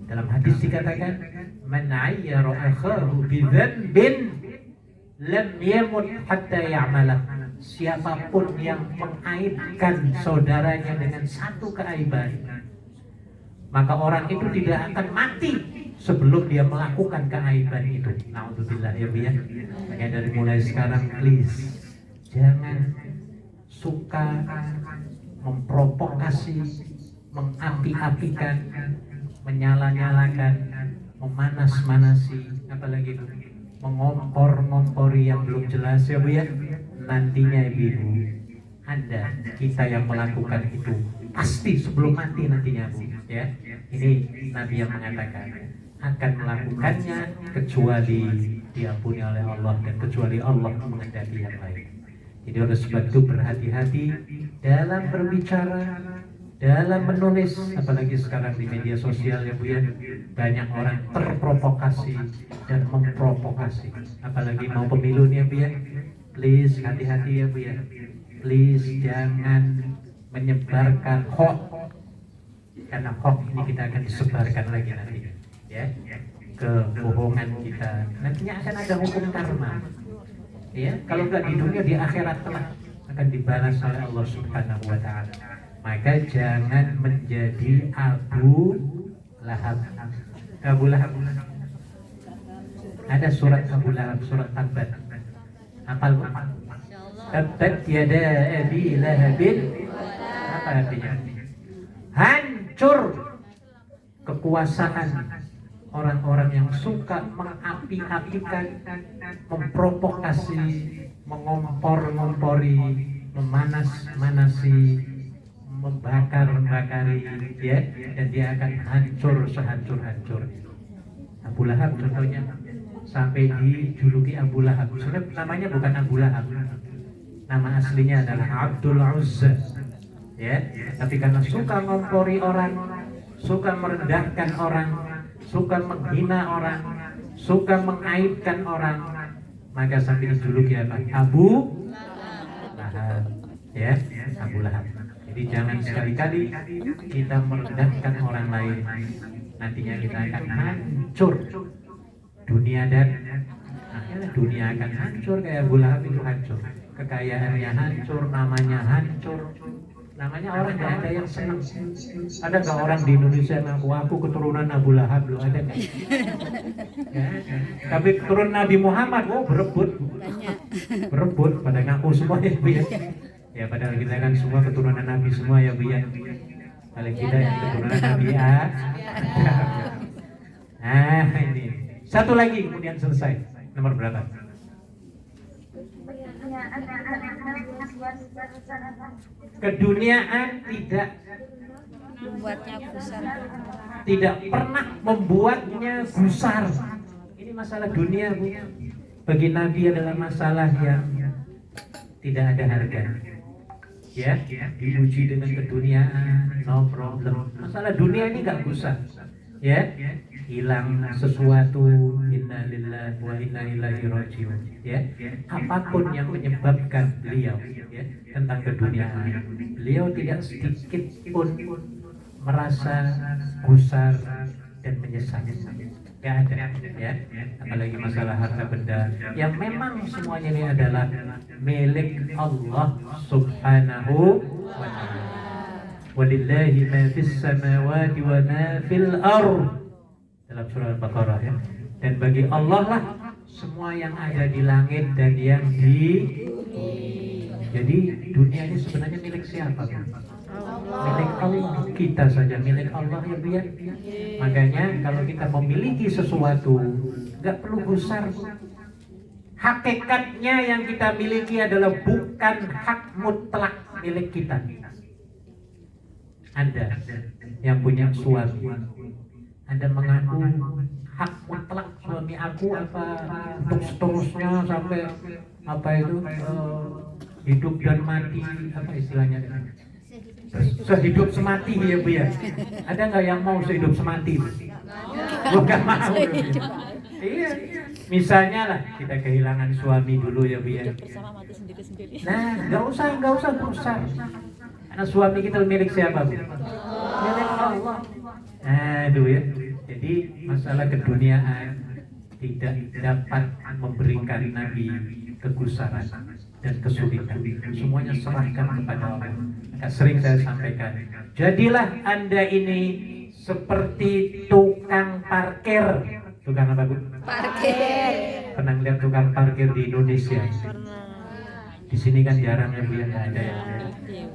Dalam hadis dikatakan, man ayyara akhahu bi dhanbin lam yamut hatta ya'malah. Siapapun yang mengaibkan saudaranya dengan satu keaiban, maka orang itu tidak akan mati sebelum dia melakukan keaiban itu. Naudzubillah ya Bu ya. Maka dari mulai sekarang please jangan suka memprovokasi, mengapi-apikan, menyala-nyalakan, memanas-manasi, apalagi itu mengompor-ngompori yang belum jelas ya Bu ya. Nantinya ibu, Anda, kita yang melakukan itu pasti sebelum mati nantinya Bu ya. Ini Nabi yang mengatakan akan melakukannya kecuali diampuni oleh Allah dan kecuali Allah menghendaki yang lain. Jadi oleh sebab itu berhati-hati dalam berbicara, dalam menulis, apalagi sekarang di media sosial ya Bu ya, banyak orang terprovokasi dan memprovokasi. Apalagi mau pemilu nih ya Bu ya, please hati-hati ya Bu ya, please jangan menyebarkan hoax, karena hoax ini kita akan disebarkan lagi nanti ya, kebohongan kita nantinya akan ada hukum karma ya, kalau nggak di dunia di akhirat telah akan dibalas oleh Allah Subhanahu wa Ta'ala. Maka jangan menjadi Abu Lahab. Ada surat Abu Lahab, surat Tabat. Hafal Bu? Tabat yada abi lahabin. Apa artinya? Hancur kekuasaan orang-orang yang suka mengapi-apikan, memprovokasi, mengompor-ngompori, memanas-manasi, membakar-bakari ya, dan dia akan hancur sehancur-hancur. Abu Lahab contohnya sampai dijuluki Abu Lahab. Sebenarnya namanya bukan Abu Lahab, nama aslinya adalah Abdul Uzza ya, tapi karena suka ngompori orang, suka merendahkan orang, suka menghina orang, suka mengaibkan orang, maka sampai dijuluki apa? Abu Lahab ya, Abu Lahab. Jadi jangan sekali-kali kita merendahkan orang lain, nantinya kita akan hancur dunia dan akhirnya dunia akan hancur kayak Abu Lahab itu hancur, kekayaannya hancur, namanya hancur. Namanya orang nggak ada yang senang. Ada nggak orang di Indonesia yang aku keturunan Abu Lahab? Loh, ada nggak? Ya, tapi keturunan Nabi Muhammad, oh berebut pada ngaku semua ya Bu ya. Ya padahal kita kan semua keturunan Nabi semua ya Bu ya. Paling kita yang keturunan Nabi A. Nah ini satu lagi kemudian selesai. Nomor berapa? Keduniaan tidak Membuatnya gusar. tidak pernah membuatnya gusar. Ini masalah dunia Bu. bagi Nabi adalah masalah yang tidak ada harga. Ya, diuji dengan keduniaan, no problem. Masalah dunia ini gak usah. Ya, hilang sesuatu, inna lillahi wa inna ilaihi rajiun. Ya, apapun yang menyebabkan beliau ya tentang keduniaan, beliau tidak sedikit pun merasa gusar dan menyesal. Gak ada, ya. Apalagi masalah harta benda yang memang semuanya ini adalah milik Allah Subhanahu wa ta'ala. Walillahi ma fis samawati wa ma fil ardh, dalam surah Al-Baqarah ya. Dan bagi Allah lah semua yang ada di langit dan yang di bumi. Jadi dunia ini sebenarnya milik siapa? Milik Allah. Kita saja milik Allah ya Bu ya. Makanya kalau kita memiliki sesuatu nggak perlu gusar. Hakikatnya yang kita miliki adalah bukan hak mutlak milik kita. Anda yang punya suami, Anda mengaku hak mutlak suami aku apa untuk seterusnya sampai apa itu hidup dan mati, apa istilahnya, sehidup semati ya Bu ya. Ada nggak yang mau sehidup semati? Bukan mau ya, Bu ya? Iya, misalnya lah kita kehilangan suami dulu ya Bu ya. Nah, nggak usah berusaha. Karena suami kita milik siapa Bu? Milik Allah. Aduh ya. Jadi masalah keduniaan tidak dapat memberikan Nabi kegusaran dan kesulitan. Semuanya serahkan kepada Allah. Sering saya sampaikan, jadilah Anda ini seperti tukang parkir. Tukang apa Bu? Parkir. Pernah lihat tukang parkir di Indonesia? Di sini kan jarang ya Bu ya, nggak ada yang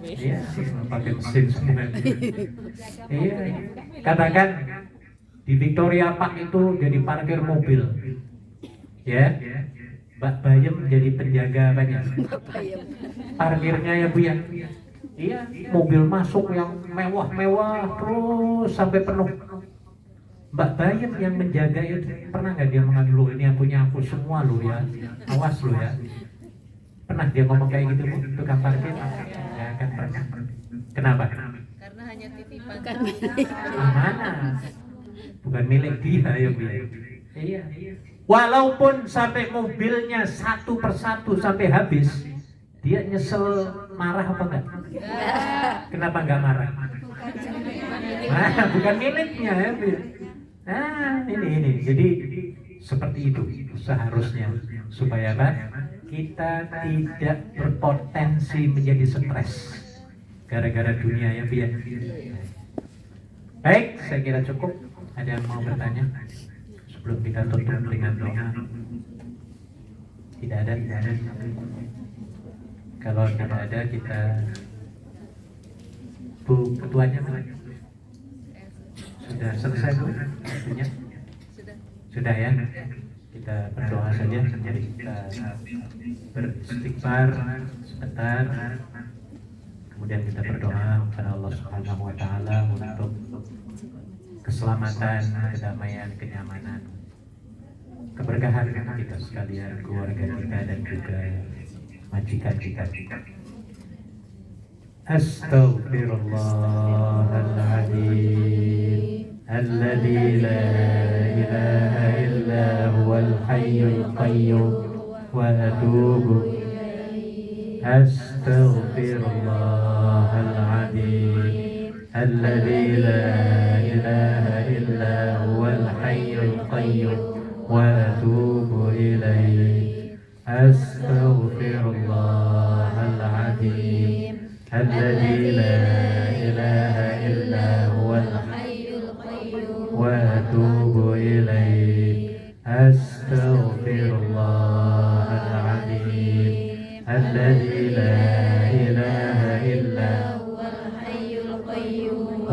iya, pakai mesin semua. Iya, katakan di Victoria Park itu jadi parkir mobil, ya. Mbak Bayem jadi penjaga banyak parkirnya ya Bu ya. Iya, mobil masuk yang mewah-mewah terus sampai penuh. Mbak Bayem yang menjaga itu pernah nggak dia mengambil, loh ini yang punya aku semua loh ya, awas loh ya. Pernah dia ngomong kayak gitu Bu, tukang parkir? Ya kan pernah. Kenapa? Karena hanya titipan. Mana? Bukan milik dia ya Bu. Iya. Walaupun sampai mobilnya satu persatu sampai habis, dia nyesel, marah apa enggak? Kenapa enggak marah? Nah, bukan miliknya ya Bu. Nah, ini. Jadi seperti itu seharusnya supaya apa? Kita tidak berpotensi menjadi stres gara-gara dunia ya Bu ya. Baik, saya kira cukup. Ada yang mau bertanya sebelum kita tutup dengan doa? Tidak ada. Kalau tidak ada, kita Bu ketuanya sudah selesai Bu? Waktunya? Sudah ya. Kita berdoa saja. Jadi kita beristighfar sebentar. Kemudian kita berdoa kepada Allah Subhanahu wa taala untuk keselamatan, kedamaian, kenyamanan, keberkahan kita sekalian, keluarga kita dan juga majikan kita. Astaghfirullahaladzim alladzi la ilaha illa huwal hayyul qayyum wa atubu ilaihi. Astaghfirullahaladzim الذي لا إله إلا هو الحي القيوم وأتوب إليه. أستغفر الله العظيم الذي لا إله إلا هو الحي القيوم وأتوب إليه. أستغفر الله العظيم الذي لا إله إلا هو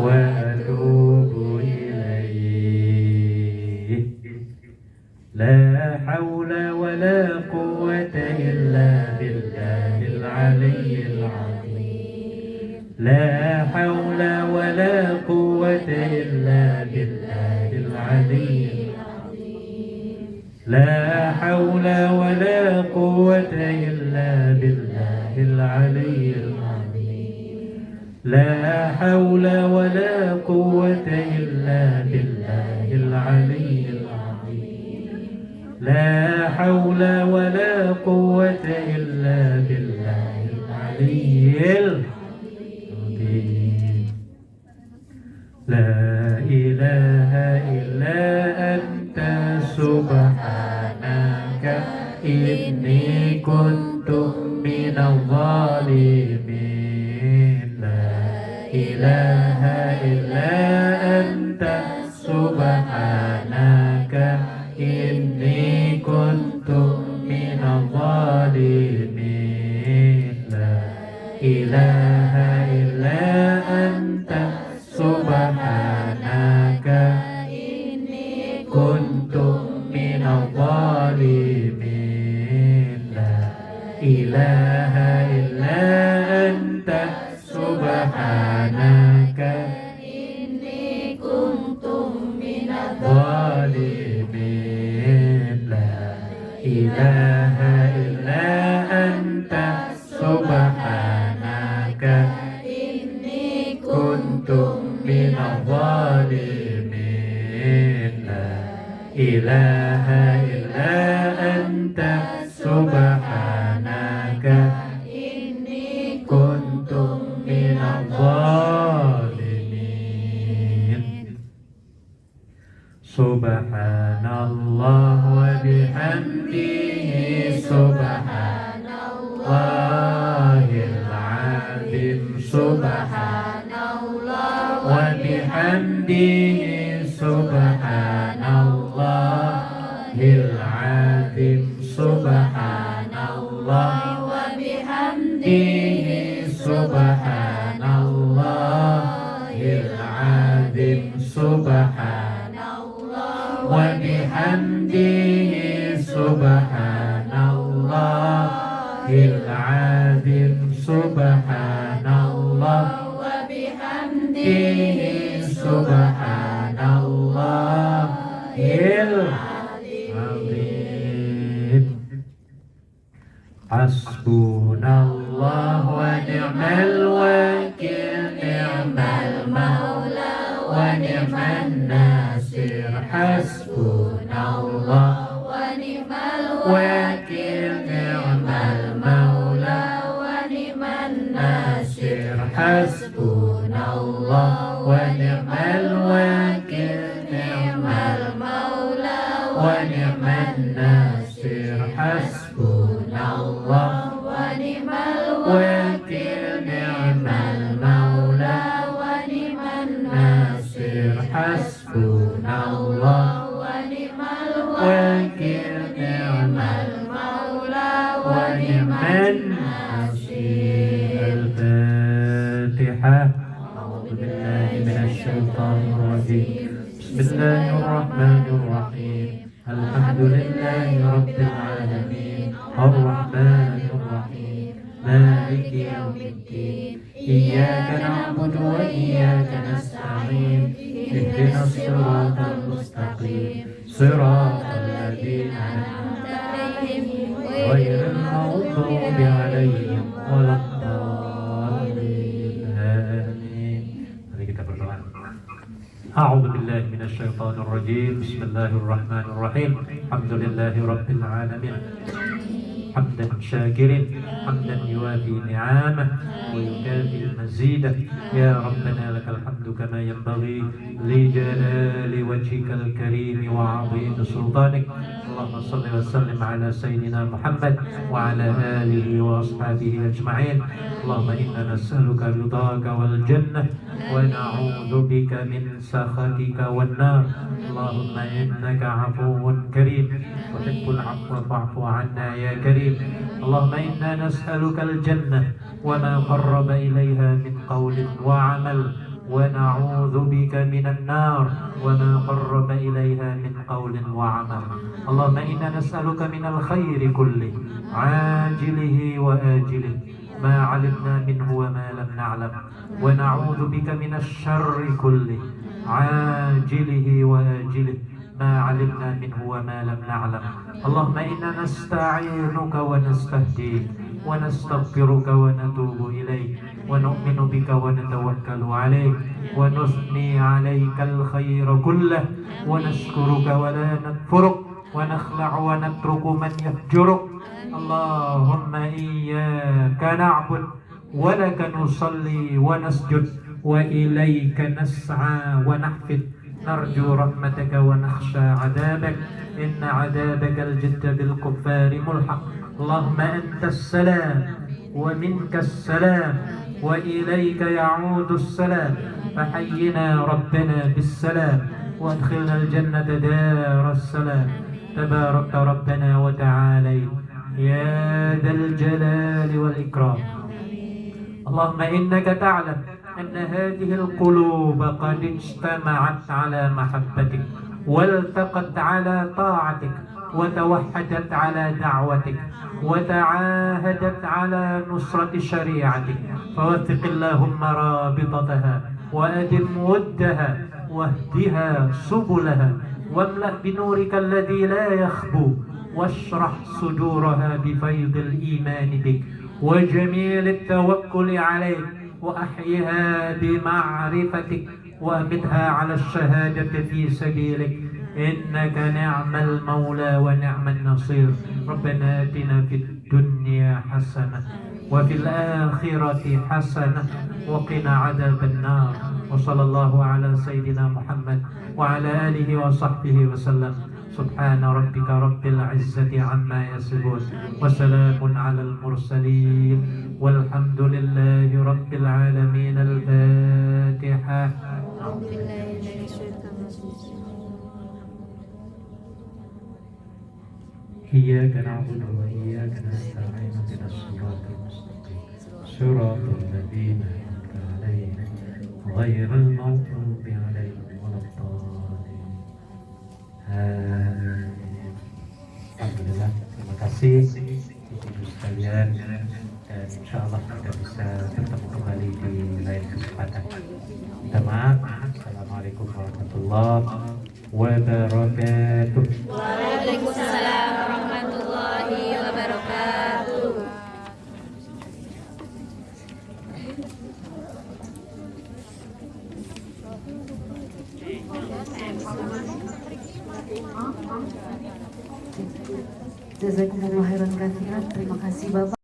وأتوب إليه. لا حول ولا قوة إلا بالله العلي العظيم. لا حول ولا قوة إلا بالله العلي العظيم. لا حول ولا قوة إلا بالله العلي العظيم لا حول ولا قوة إلا بالله العلي العظيم لا حول ولا قوة إلا بالله العلي العظيم لا إله إلا أنت سبحانك إني كنت من الظالمين لا إله إلا أنت سبحانك إني كنت من الظالمين لا إله إلا أنت سبحانك إني كنت من الظالمين لا إله إلا أنت سبحانك إني كنت من الظالمين لا إله إلا أنت سبحانك إني كنت من الظالمين لا إله إلا أنت سبحانك إني كنت من الظالمين سبحان الله وبحمده سبحان الله العظيم سبحان الله وبحمده سبحان الله العظيم سبحان الله وبحمده سبحان الله العظيم سبحان الله وبحمده سبحان الله العظيم سبحان الله وبحمده سبحان الله العظيم حسبنا الله ونعم الوكيل نعم المولى ونعم الناصر حسبنا الله ونعم الوكيل نعم المولى ونعم الناصر حسبنا الله ونعم الوكيل نعم المولى ونعم الناصر حسبنا الله ونعم الوكيل نعم المولى ونعم الناصر حسبنا الله ونعم الوكيل نعم المولى ونعم الناصر الفاتحة أعوذ بالله من الشيطان الرجيم بسم الله الرحمن الرحيم الحمد لله رب العالمين الرحمن الرحيم مالك يوم الدين إياك نعبد وإياك نستعين اهدنا الصراط المستقيم صراط الذين أنعمت عليهم غير المغضوب عليهم ولا الضالين آمين. Mari kita berdoa. أعوذ بالله من الشيطان الرجيم بسم الله الرحمن الرحيم الحمد لله رب العالمين حمدا شاكرا حمدا يوافي نعمه ويكافئ مزيده يا ربنا لك الحمد كما ينبغي لجلال وجهك الكريم وعظيم سلطانك اللهم صل وسلم على سيدنا محمد وعلى آله وأصحابه أجمعين اللهم إنا نسألك رضاك والجنة ونعوذ بك من سخطك والنار اللهم إنك عفو كريم تحب العفو فاعف عنا يا كريم اللهم إنا نسألك الجنة وما قرب إليها من قول وعمل ونعوذ بك من النار وما قرب إليها من قول وعمل اللهم إنا نسألك من الخير كله عاجله وآجله ما علمنا منه وما لم نعلم ونعوذ بك من الشر كله عاجله وآجله ما علمنا منه وما لم نعلم. اللهم إنا نستعينك ونستهديك ونستغفرك ونتوب إليك ونؤمن بك ونتوكل عليك ونثني عليك الخير كله ونشكرك ولا نكفرك ونخلع ونترك من يفجرك. اللهم إياك نعبد ولك نصلي ونسجد وإليك نسعى ونحفد نرجو رحمتك ونخشى عذابك إن عذابك الجد بالكفار ملحق. اللهم أنت السلام ومنك السلام وإليك يعود السلام فحينا ربنا بالسلام وادخلنا الجنة دار السلام. تبارك ربنا وتعالى يا ذا الجلال والإكرام. اللهم إنك تعلم أن هذه القلوب قد اجتمعت على محبتك والتقت على طاعتك وتوحدت على دعوتك وتعاهدت على نصرة شريعتك فوثق اللهم رابطتها وأدم ودها واهدها سبلها واملأ بنورك الذي لا يخبو واشرح صدورها بفيض الإيمان بك وجميل التوكل عليك وأحيها بمعرفتك وأمتها على الشهادة في سبيلك إنك نعم المولى ونعم النصير. ربنا آتنا في الدنيا حسنة وفي الآخرة حسنة وقنا عذاب النار. وصلى الله على سيدنا محمد وعلى آله وصحبه وسلم. سبحان ربك رب العزة عما يصفون وسلام على المرسلين والحمد لله رب العالمين. الفاتحة. إياك نعبد وإياك نستعين اهدنا الصراط المستقيم صراط الذين أنعمت عليهم غير المغضوب عليهم ولا الضالين. Alhamdulillah, terima kasih ibu sekalian dan insya Allah kita bisa bertemu kembali di lain kesempatan. Minta maaf. Assalamualaikum warahmatullahi wabarakatuh. Waalaikumsalam warahmatullahi wabarakatuh. Jazakumullah khairan katsiran. Terima kasih Bapak.